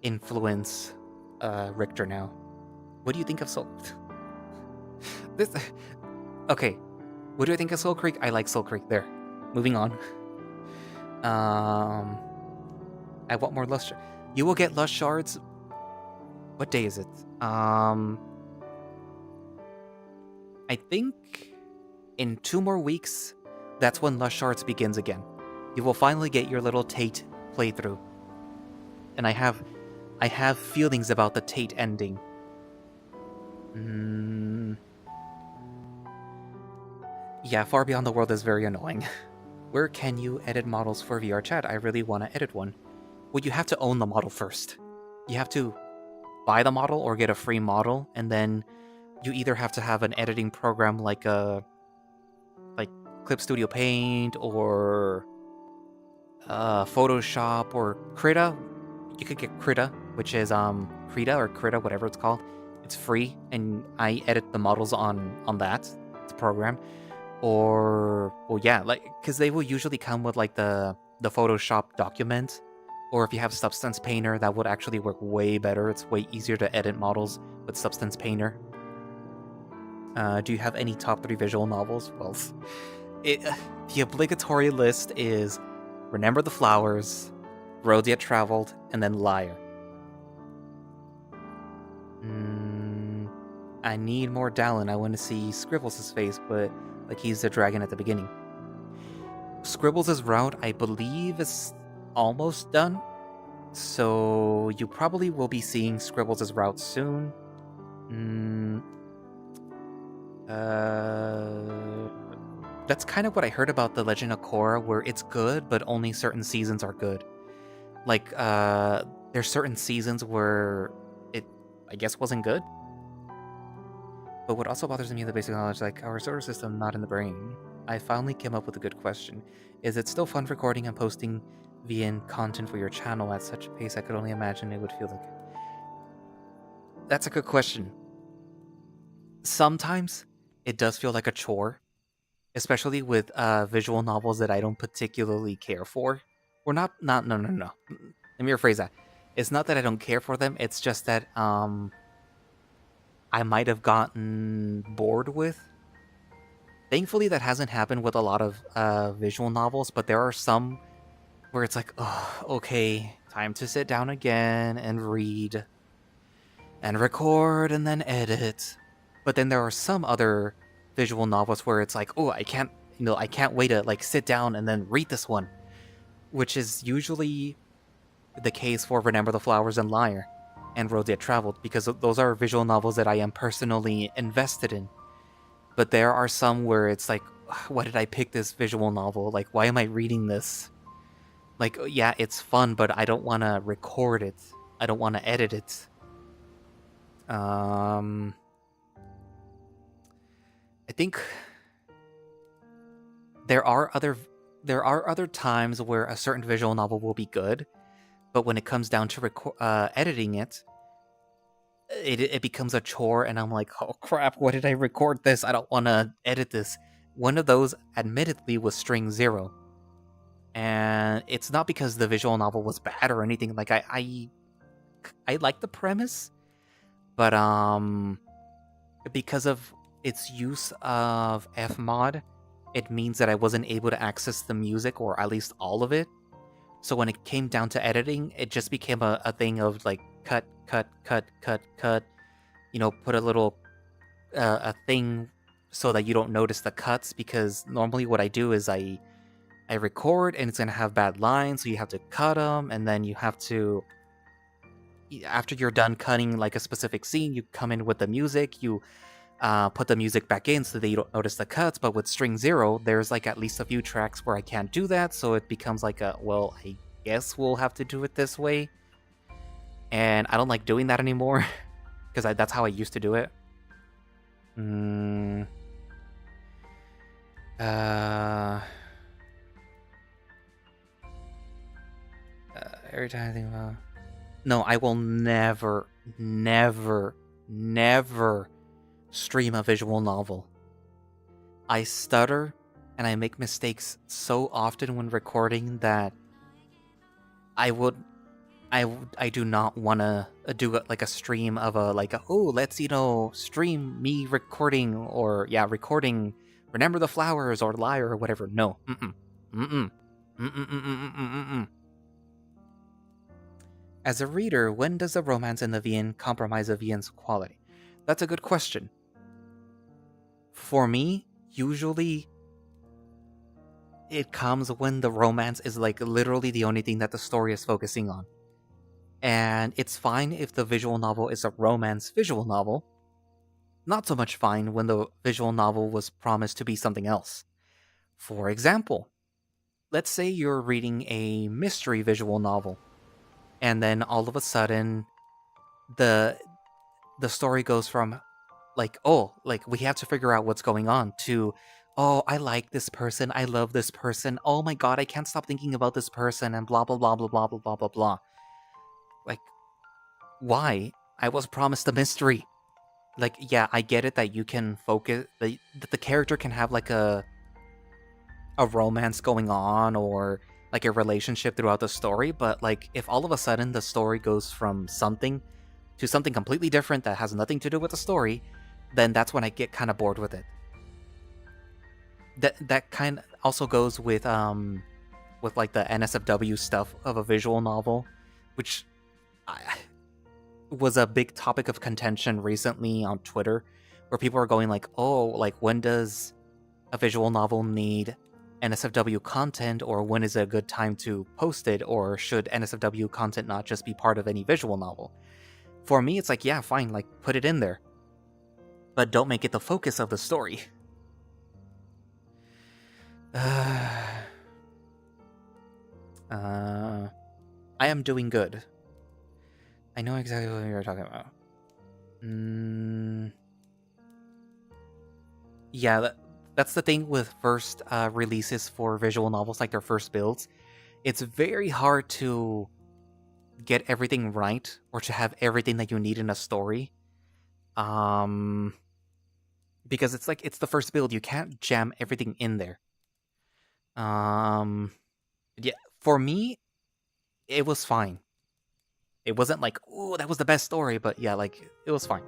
influence Richter now. What do you think of Soul? This. Okay. What do I think of Soul Creek? I like Soul Creek. There. Moving on. I want more Lust. You will get Lust Shards. What day is it? I think in 2 more weeks, that's when Lust Shards begins again. You will finally get your little Tate playthrough. And I have feelings about the Tate ending. Yeah, Far Beyond the World is very annoying. Where can you edit models for VR chat? I really want to edit one. Well, you have to own the model first. You have to buy the model or get a free model, and then you either have to have an editing program like Clip Studio Paint or Photoshop or Krita. You could get Krita, which is Krita or Krita, whatever it's called. It's free, and I edit the models on that. It's a program. Or, well, yeah, like, because they will usually come with like the Photoshop document, or if you have Substance Painter, that would actually work way better. It's way easier to edit models with Substance Painter. Do you have any top 3 visual novels? Well, the obligatory list is Remember the Flowers, Road Yet Traveled, and then Liar. I need more Dallin. I want to see Scribbles' face, but like he's the dragon at the beginning. Scribbles' route, I believe, is almost done. So you probably will be seeing Scribbles' route soon. That's kind of what I heard about The Legend of Korra, where it's good, but only certain seasons are good. Like, there's certain seasons where it, I guess, wasn't good. But what also bothers me is the basic knowledge, like, our solar system not in the brain. I finally came up with a good question. Is it still fun recording and posting VN content for your channel at such a pace? I could only imagine it would feel like. That's a good question. Sometimes it does feel like a chore, especially with visual novels that I don't particularly care for. Or no. Let me rephrase that. It's not that I don't care for them, it's just that I might have gotten bored with. Thankfully, that hasn't happened with a lot of visual novels, but there are some where it's like, oh, okay, time to sit down again and read and record and then edit. But then there are some other visual novels where it's like, oh, I can't wait to like sit down and then read this one, which is usually the case for Remember the Flowers and Liar and Road Yet Traveled, because those are visual novels that I am personally invested in. But there are some where it's like, why did I pick this visual novel? Like, why am I reading this? Like, yeah, it's fun, but I don't want to record it. I don't want to edit it. I think there are other times where a certain visual novel will be good, but when it comes down to editing it, it becomes a chore, and I'm like, oh crap, why did I record this? I don't want to edit this. One of those, admittedly, was String Zero. And it's not because the visual novel was bad or anything. Like, I like the premise, but because of its use of Fmod, it means that I wasn't able to access the music, or at least all of it. So when it came down to editing, it just became a thing of like cut, put a little a thing so that you don't notice the cuts, because normally what I do is I record and it's going to have bad lines, so you have to cut them, and then you have to, after you're done cutting like a specific scene, you come in with the music, you put the music back in so that you don't notice the cuts. But with String Zero, there's like at least a few tracks where I can't do that, so it becomes like well, I guess we'll have to do it this way. And I don't like doing that anymore, because that's how I used to do it. Every time I think about... No, I will never never stream a visual novel. I stutter and I make mistakes so often when recording that I would I do not want to do like a stream of let's stream me recording or recording Remember the Flowers or Liar or whatever. No. Mm-mm. Mm-mm. As a reader, when does the romance in the VN compromise a VN's quality? That's a good question. For me, usually it comes when the romance is like literally the only thing that the story is focusing on. And it's fine if the visual novel is a romance visual novel. Not so much fine when the visual novel was promised to be something else. For example, let's say you're reading a mystery visual novel, and then all of a sudden the story goes from we have to figure out what's going on to, oh, I like this person, I love this person, oh my god, I can't stop thinking about this person, and blah blah blah blah blah blah blah blah blah. Like, why? I was promised a mystery. Like, yeah, I get it that you can focus that the character can have like a romance going on or like a relationship throughout the story, but like if all of a sudden the story goes from something to something completely different that has nothing to do with the story, then that's when I get kind of bored with it. That kind of also goes with like the NSFW stuff of a visual novel, which was a big topic of contention recently on Twitter, where people are going like, oh, like when does a visual novel need NSFW content, or when is it a good time to post it, or should NSFW content not just be part of any visual novel? For me, it's like, yeah, fine, like put it in there, but don't make it the focus of the story. I am doing good. I know exactly what you're talking about. Yeah, that's the thing with first releases for visual novels, like their first builds. It's very hard to get everything right or to have everything that you need in a story. Because it's like, it's the first build, you can't jam everything in there. Yeah, for me, it was fine. It wasn't like, ooh, that was the best story, but yeah, like, it was fine.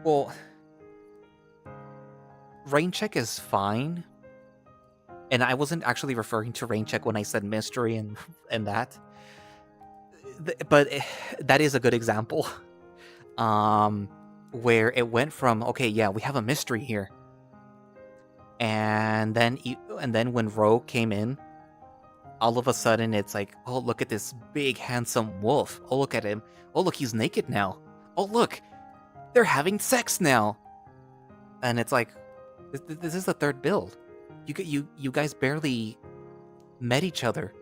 Well, rain check is fine. And I wasn't actually referring to rain check when I said mystery and that. But that is a good example. Where it went from, okay, yeah, we have a mystery here. And then when Ro came in, all of a sudden it's like, oh, look at this big handsome wolf. Oh, look at him. Oh, look, he's naked now. Oh, look, they're having sex now. And it's like, this is the third build. You guys barely met each other.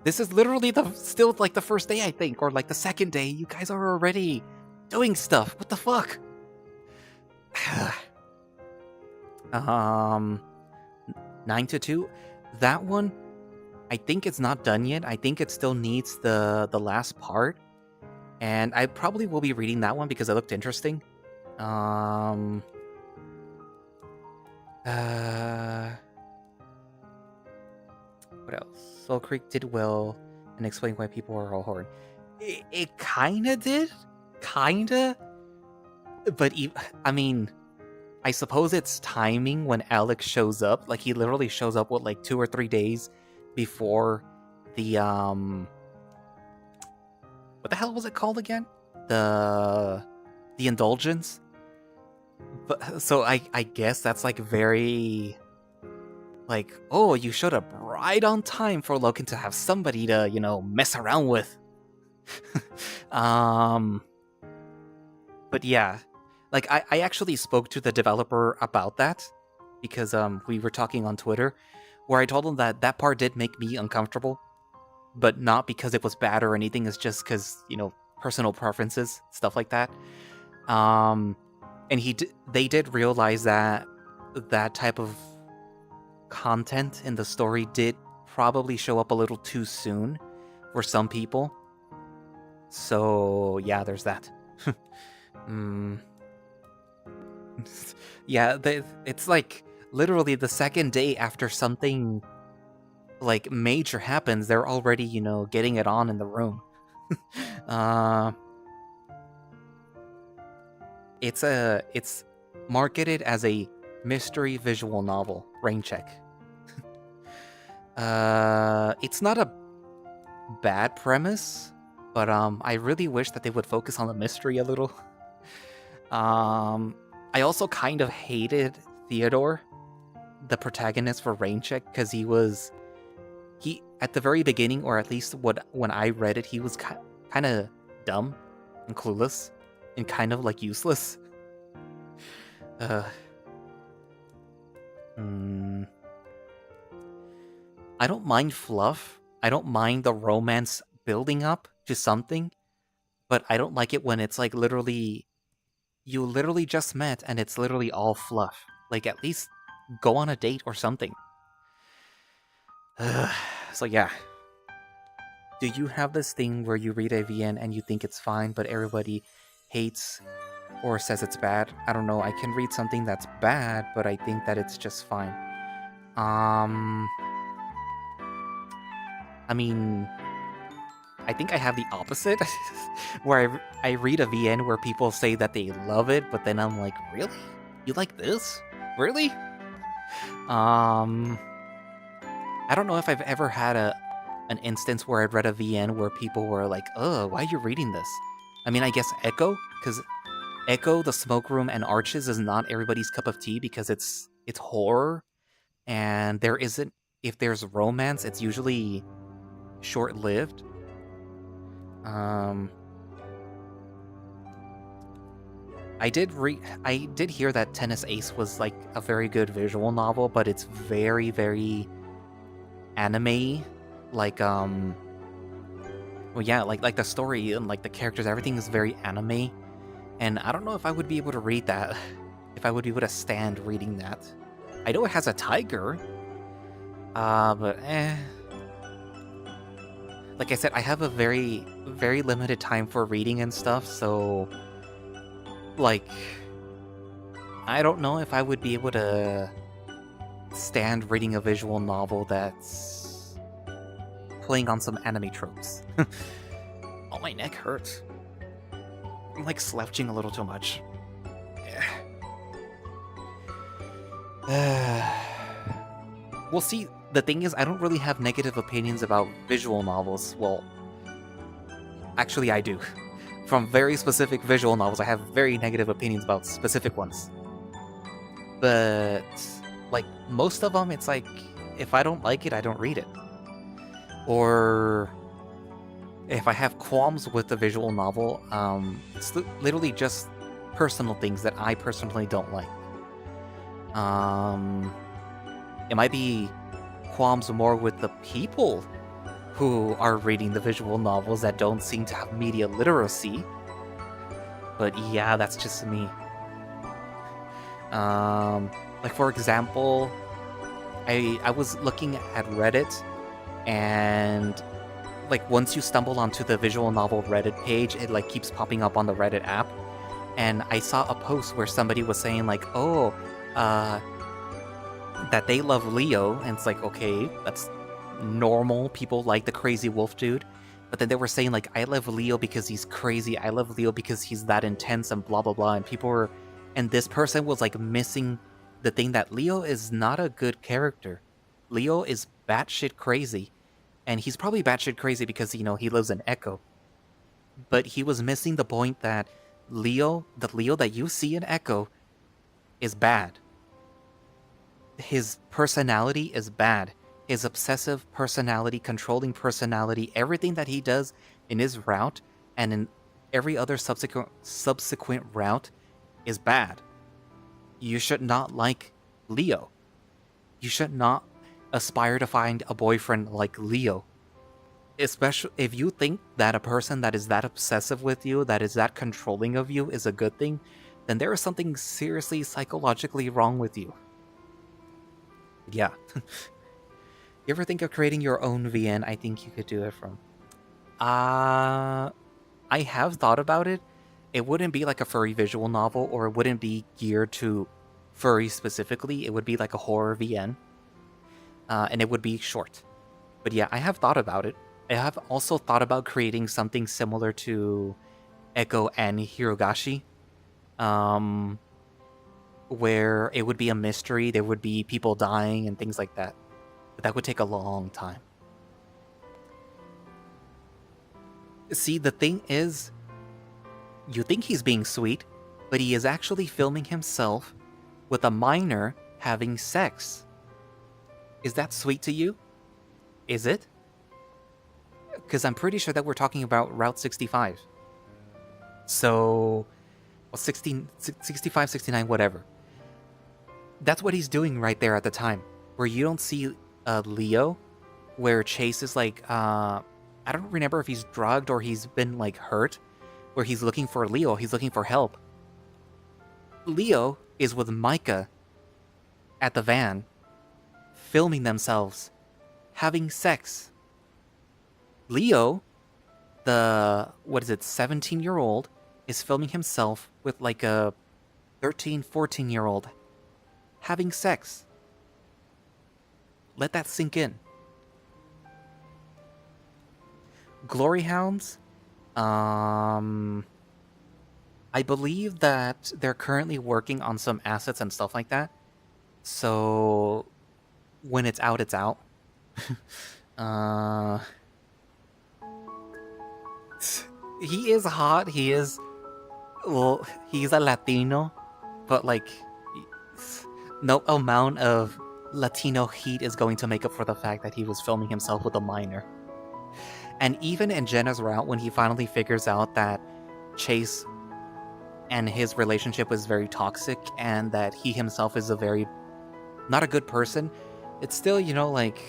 This is literally still like the first day, I think, or like the second day. You guys are already doing stuff. What the fuck? 9-2. That one, I think it's not done yet. I think it still needs the last part, and I probably will be reading that one because it looked interesting. What else? Soul Creek did well and explained why people are all horrid. It kinda did, but I mean, I suppose it's timing when Alex shows up. Like, he literally shows up with like 2 or 3 days before the what the hell was it called again? The indulgence. But so I guess that's like very like, oh, you showed up right on time for Loken to have somebody to, mess around with. But yeah, like I actually spoke to the developer about that because we were talking on Twitter, where I told him that part did make me uncomfortable, but not because it was bad or anything. It's just because, personal preferences, stuff like that. And they did realize that type of content in the story did probably show up a little too soon, for some people. So yeah, there's that. Yeah, it's like literally the second day after something like major happens, they're already, getting it on in the room. uh, it's marketed as a mystery visual novel, Rain Check. It's not a bad premise, but I really wish that they would focus on the mystery a little. I also kind of hated Theodore, the protagonist for Rain Check, because he at the very beginning, or at least when I read it, he was kind of dumb and clueless and kind of like useless. I don't mind fluff. I don't mind the romance building up to something, but I don't like it when it's like you literally just met and it's literally all fluff. Like, at least go on a date or something. So yeah. Do you have this thing where you read a VN and you think it's fine, but everybody hates or says it's bad? I don't know. I can read something that's bad, but I think that it's just fine. I mean, I think I have the opposite, where I read a VN where people say that they love it, but then I'm like, really? You like this? Really? I don't know if I've ever had an instance where I'd read a VN where people were like, "Oh, why are you reading this?" I mean, I guess Echo, because Echo, the Smoke Room, and Arches is not everybody's cup of tea because it's horror, and there isn't. If there's romance, it's usually short-lived. I did hear that Tennis Ace was like a very good visual novel, but it's very, very anime. Like well, yeah, like the story and like the characters, everything is very anime. And I don't know if I would be able to read that. If I would be able to stand reading that. I know it has a tiger. But like I said, I have a very, very limited time for reading and stuff, so like I don't know if I would be able to stand reading a visual novel that's playing on some anime tropes. Oh, my neck hurts. I'm like slouching a little too much. We'll see. The thing is, I don't really have negative opinions about visual novels. Well, actually I do. From very specific visual novels, I have very negative opinions about specific ones. But, like, most of them, it's like, if I don't like it, I don't read it. Or if I have qualms with the visual novel, it's literally just personal things that I personally don't like. It might be qualms more with the people who are reading the visual novels that don't seem to have media literacy. But yeah, that's just me. Like, for example, I was looking at Reddit, and like once you stumble onto the visual novel Reddit page, it like keeps popping up on the Reddit app. And I saw a post where somebody was saying like, oh, that they love Leo, and it's like, okay, that's normal. People like the crazy wolf dude. But then they were saying like, I love Leo because he's crazy. I love Leo because he's that intense and blah blah blah. And people were, and this person was like missing the thing that Leo is not a good character. Leo is batshit crazy. And he's probably batshit crazy because, he lives in Echo. But he was missing the point that the Leo that you see in Echo is bad. His personality is bad. His obsessive personality, controlling personality, everything that he does in his route and in every other subsequent route is bad. You should not like Leo. You should not aspire to find a boyfriend like Leo. Especially if you think that a person that is that obsessive with you, that is that controlling of you, is a good thing, then there is something seriously psychologically wrong with you. Yeah. You ever think of creating your own VN? I think you could do it from I have thought about it. It wouldn't be like a furry visual novel, or it wouldn't be geared to furry specifically. It would be like a horror VN, and it would be short. But yeah, I have thought about it. I have also thought about creating something similar to Echo and Hirogashi, um, where it would be a mystery. There would be people dying and things like that. But that would take a long time. See, the thing is, you think he's being sweet, but he is actually filming himself with a minor having sex. Is that sweet to you? Is it? Because I'm pretty sure that we're talking about Route 65. So, well, 16, 65, 69, whatever. That's what he's doing right there at the time. Where you don't see Leo, where Chase is like, I don't remember if he's drugged or he's been like hurt, where he's looking for Leo, he's looking for help. Leo is with Micah at the van, filming themselves, having sex. Leo, the, 17-year-old, is filming himself with like a 13, 14-year-old having sex. Let that sink in. Glory Hounds, I believe that they're currently working on some assets and stuff like that. So when it's out, it's out. He is hot. He is, well, he's a Latino, but like, no amount of Latino heat is going to make up for the fact that he was filming himself with a minor. And even in Jenna's route, when he finally figures out that Chase and his relationship is very toxic and that he himself is a very, not a good person, it's still, you know, like,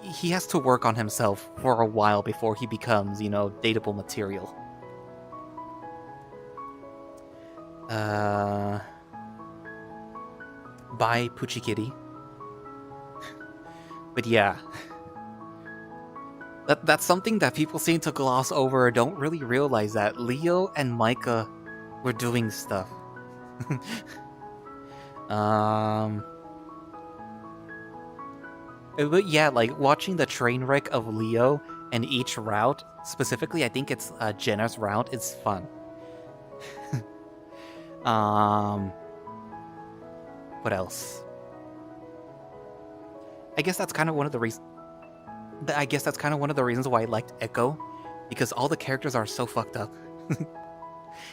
he has to work on himself for a while before he becomes, you know, dateable material. Bye, Poochie Kitty. But yeah. That's something that people seem to gloss over or don't really realize, that Leo and Micah were doing stuff. But yeah, like, watching the train wreck of Leo and each route, specifically, I think it's Jenna's route, is fun. What else? I guess that's kind of one of the reasons. I guess that's kind of one of the reasons why I liked Echo, because all the characters are so fucked up.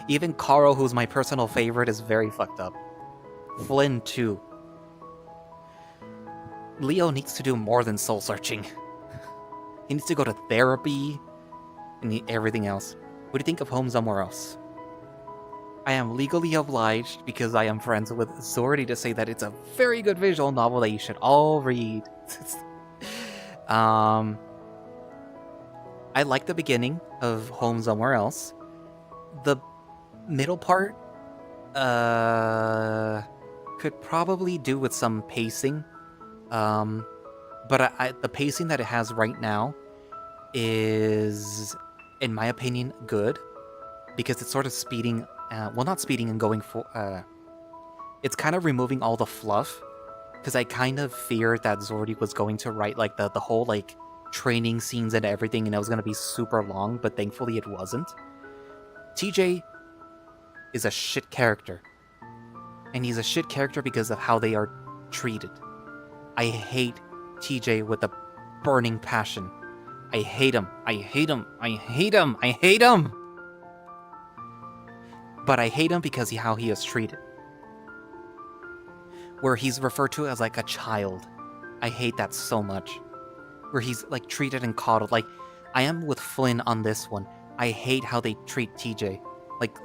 Even Carl, who's my personal favorite, is very fucked up. Flynn too. Leo needs to do more than soul searching. He needs to go to therapy and everything else. What do you think of Home Somewhere Else? I am legally obliged, because I am friends with Zordy, to say that it's a very good visual novel that you should all read. I like the beginning of Home Somewhere Else. The middle part could probably do with some pacing. But the pacing that it has right now is, in my opinion, good, because it's sort of speeding, well, not speeding and going for, it's kind of removing all the fluff, because I kind of feared that Zordy was going to write, like, the whole, like, training scenes and everything, and it was going to be super long, but thankfully it wasn't. TJ is a shit character, and he's a shit character because of how they are treated. I hate TJ with a burning passion. I hate him. I hate him. I hate him. I hate him! But I hate him because of how he is treated. Where he's referred to as like a child. I hate that so much. Where he's like treated and coddled. Like, I am with Flynn on this one. I hate how they treat TJ. Like,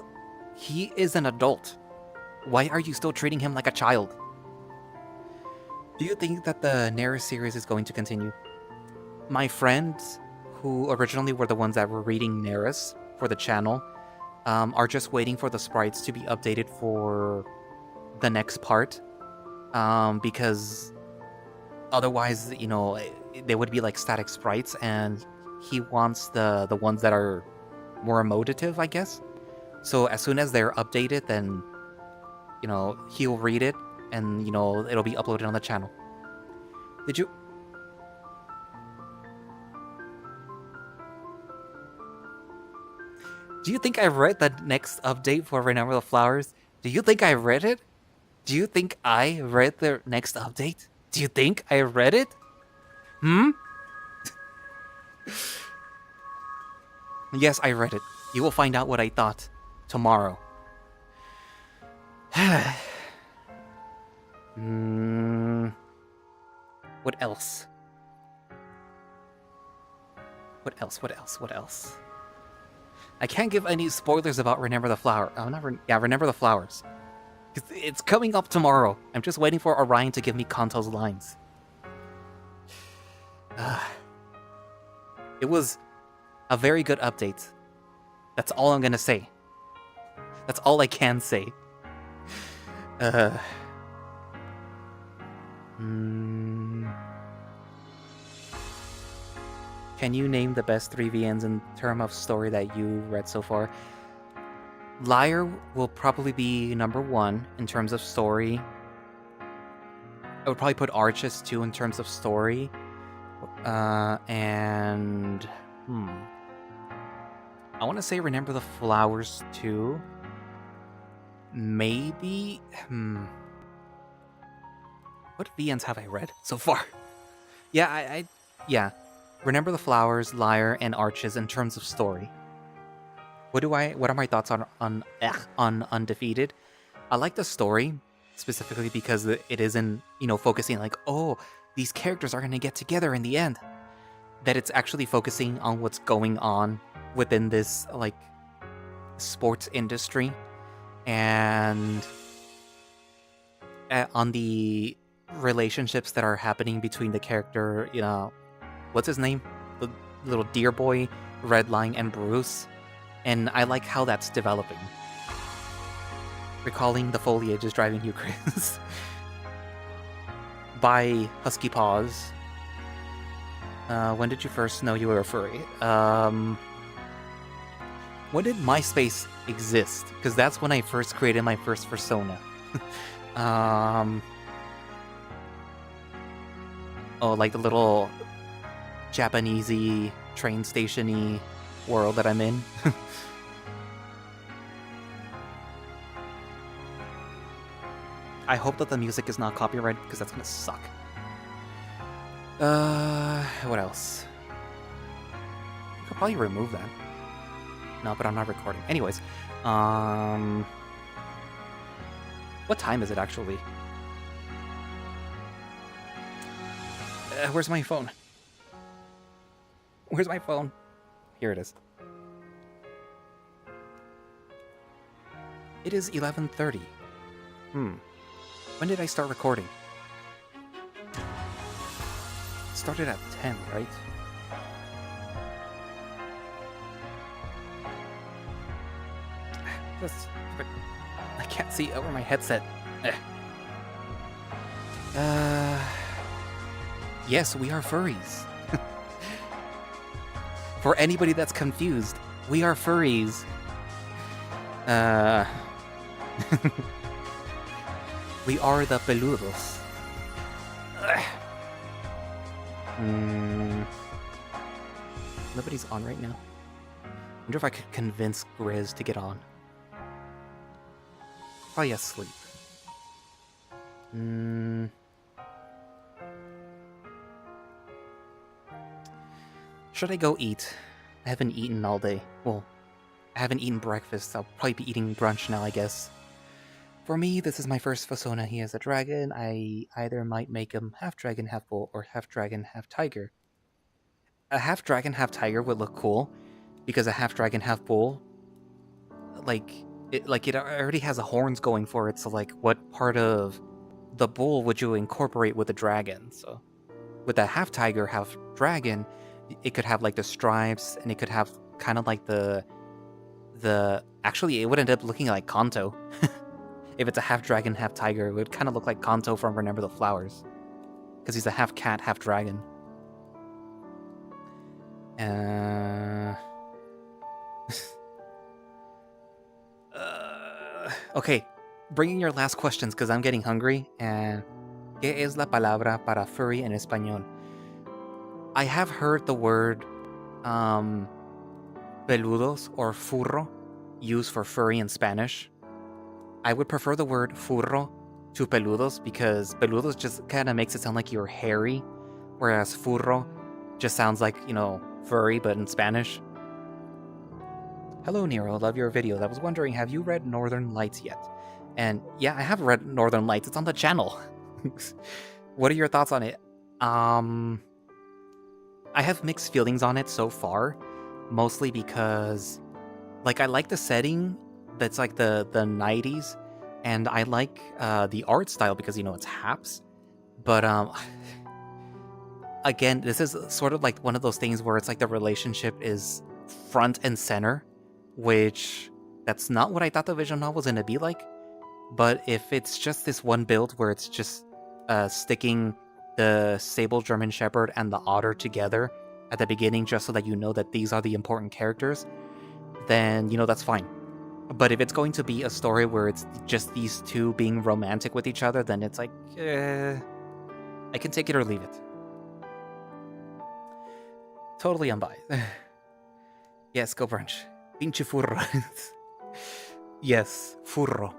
he is an adult. Why are you still treating him like a child? Do you think that the Neris series is going to continue? My friends, who originally were the ones that were reading Neris for the channel, are just waiting for the sprites to be updated for the next part. Because otherwise, you know, they would be like static sprites, and he wants the ones that are more emotive, I guess. So as soon as they're updated, then, he'll read it, and, it'll be uploaded on the channel. Did you... Do you think I read the next update for Remember the Flowers? Do you think I read it? Do you think I read the next update? Do you think I read it? Yes, I read it. You will find out what I thought tomorrow. What else? What else? I can't give any spoilers about Remember the Flower. Remember the Flowers. It's coming up tomorrow. I'm just waiting for Orion to give me Kanto's lines. It was a very good update. That's all I'm gonna say. That's all I can say. Can you name the best 3VNs in terms of story that you read so far? Liar will probably be number 1 in terms of story. I would probably put Arches 2 in terms of story. And... I want to say Remember the Flowers 2. Maybe... What VNs have I read so far? Yeah, yeah. Remember the Flowers, Liar, and Arches in terms of story. What are my thoughts on Undefeated? I like the story, specifically because it isn't, focusing like, oh, these characters are gonna get together in the end. That it's actually focusing on what's going on within this, like, sports industry. And on the relationships that are happening between the character, what's his name? The little deer boy, Redline, and Bruce. And I like how that's developing. Recalling the Foliage is driving you crazy. By Husky Paws. When did you first know you were a furry? When did MySpace exist? Because that's when I first created my first persona. Oh, like the little Japanesey train station-y world that I'm in. I hope that the music is not copyrighted, because that's gonna suck. What else? I could probably remove that. No, but I'm not recording. Anyways, what time is it actually? Where's my phone? Where's my phone? Here it is. It is 11:30. When did I start recording? Started at 10, right? I can't see over my headset. Yes, we are furries. For anybody that's confused, we are furries. We are the peludos. Nobody's on right now. I wonder if I could convince Grizz to get on. Probably asleep. Should I go eat? I haven't eaten all day. Well, I haven't eaten breakfast. I'll probably be eating brunch now, I guess. For me, this is my first persona. He is a dragon. I either might make him half dragon, half bull, or half dragon, half tiger. A half dragon, half tiger would look cool, because a half dragon, half bull, it already has the horns going for it. So, like, what part of the bull would you incorporate with the dragon? So, with a half tiger, half dragon, it could have like the stripes, and it could have kind of like the actually, it would end up looking like Kanto. If it's a half dragon, half tiger, it would kind of look like Kanto from Remember the Flowers, because he's a half cat, half dragon. Uh, okay, bringing your last questions because I'm getting hungry. And ¿qué es la palabra para furry en español? I have heard the word peludos or furro used for furry in Spanish. I would prefer the word furro to peludos because peludos just kind of makes it sound like you're hairy, whereas furro just sounds like, furry, but in Spanish. Hello, Nero. Love your videos. I was wondering, have you read Northern Lights yet? And yeah, I have read Northern Lights. It's on the channel. What are your thoughts on it? I have mixed feelings on it so far, mostly because, I like the setting that's like the 90s, and I like the art style because, it's Haps. But, again, this is sort of like one of those things where it's like the relationship is front and center, which that's not what I thought the visual novel was going to be like. But if it's just this one build where it's just sticking the Sable German Shepherd and the Otter together at the beginning just so that you know that these are the important characters, then, that's fine. But if it's going to be a story where it's just these two being romantic with each other, then it's like, I can take it or leave it. Totally unbiased. Yes, go brunch. Pinche furro. Yes, furro.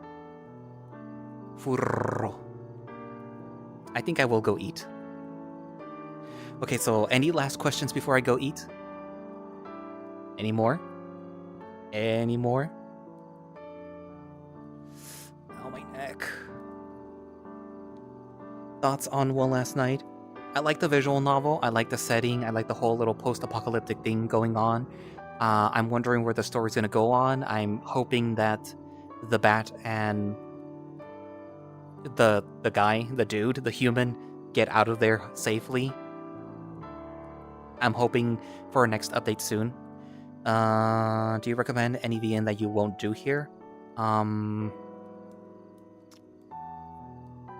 Furro. I think I will go eat. Okay, so any last questions before I go eat? Any more? Any more? Oh, my neck. Thoughts on One Last Night? I like the visual novel, I like the setting, I like the whole little post-apocalyptic thing going on. I'm wondering where the story's gonna go on. I'm hoping that the bat and the guy, the dude, the human, get out of there safely. I'm hoping for a next update soon. Do you recommend any VN that you won't do here?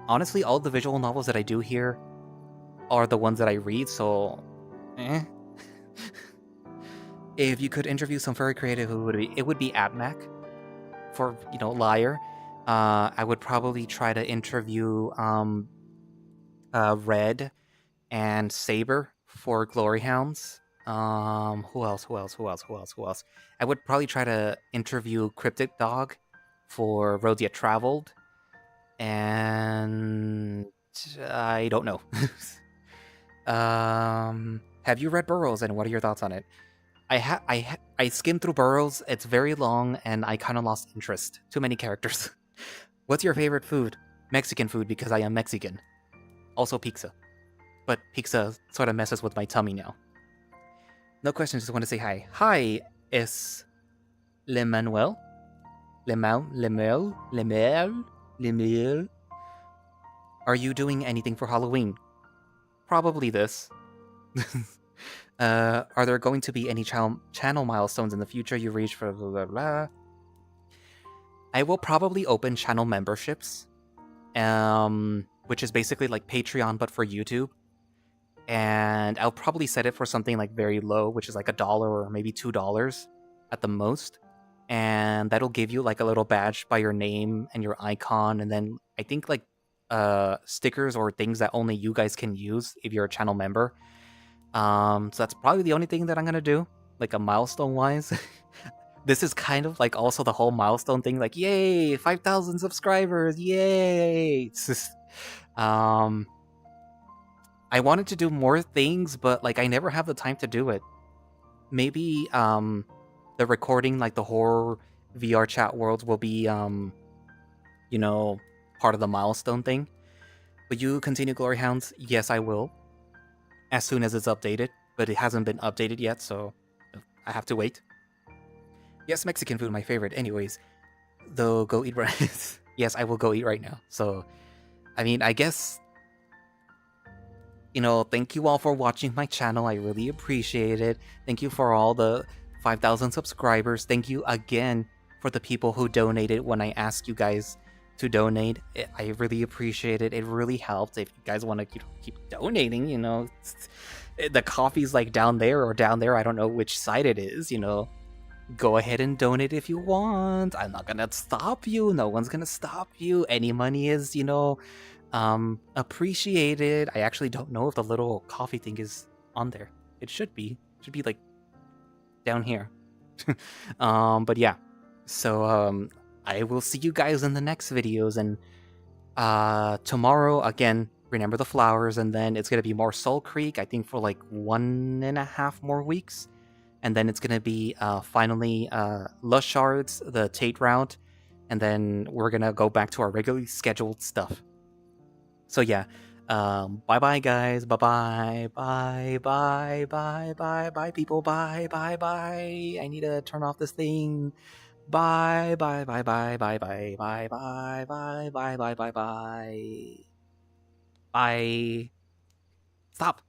Honestly, all the visual novels that I do here are the ones that I read, so If you could interview some furry creative, who would it be? It would be Atmac for, Liar. I would probably try to interview Red and Saber for Glory Hounds. Who else? I would probably try to interview Cryptic Dog for Roads Yet Traveled. And I don't know. Have you read Burroughs, and what are your thoughts on it? I skimmed through Burroughs. It's very long, and I kind of lost interest. Too many characters. What's your favorite food? Mexican food, because I am Mexican. Also pizza. But pizza sort of messes with my tummy now. No questions, just want to say hi. Hi, es Lemanuel? Lemuel? Are you doing anything for Halloween? Probably this. Are there going to be any channel milestones in the future you reach for blah blah blah? I will probably open channel memberships, which is basically like Patreon but for YouTube. And I'll probably set it for something like very low, which is like $1 or maybe $2 at the most. And that'll give you like a little badge by your name and your icon, and then I think like stickers or things that only you guys can use if you're a channel member. So that's probably the only thing that I'm gonna do, like a milestone wise. This is kind of like also the whole milestone thing, like yay, 5,000 subscribers, yay! It's just, I wanted to do more things, but like I never have the time to do it. Maybe the recording, like the horror VR chat worlds, will be part of the milestone thing. Will you continue Glory Hounds? Yes, I will. As soon as it's updated, but it hasn't been updated yet, so I have to wait. Yes, Mexican food, my favorite. Anyways, though, go eat right. Yes, I will go eat right now. So, I mean, I guess, thank you all for watching my channel. I really appreciate it. Thank you for all the 5,000 subscribers. Thank you again for the people who donated when I asked you guys to donate. I really appreciate it. It really helped. If you guys want to keep donating, the coffee's like down there or down there. I don't know which side it is, you know. Go ahead and donate if you want. I'm not gonna stop you. No one's gonna stop you. Any money is, you know, appreciated. I actually don't know if the little coffee thing is on there. It should be. It should be like down here. But yeah. So I will see you guys in the next videos, and tomorrow again, remember the flowers, and then it's gonna be more Soul Creek, I think for like 1.5 more weeks. And then it's gonna be finally Lush Shards, the Tate route, and then we're gonna go back to our regularly scheduled stuff. So yeah, bye bye guys, bye bye, bye bye, bye bye, bye people, bye bye bye. I need to turn off this thing. Bye bye bye bye bye bye bye bye bye bye bye bye bye. Bye. Stop.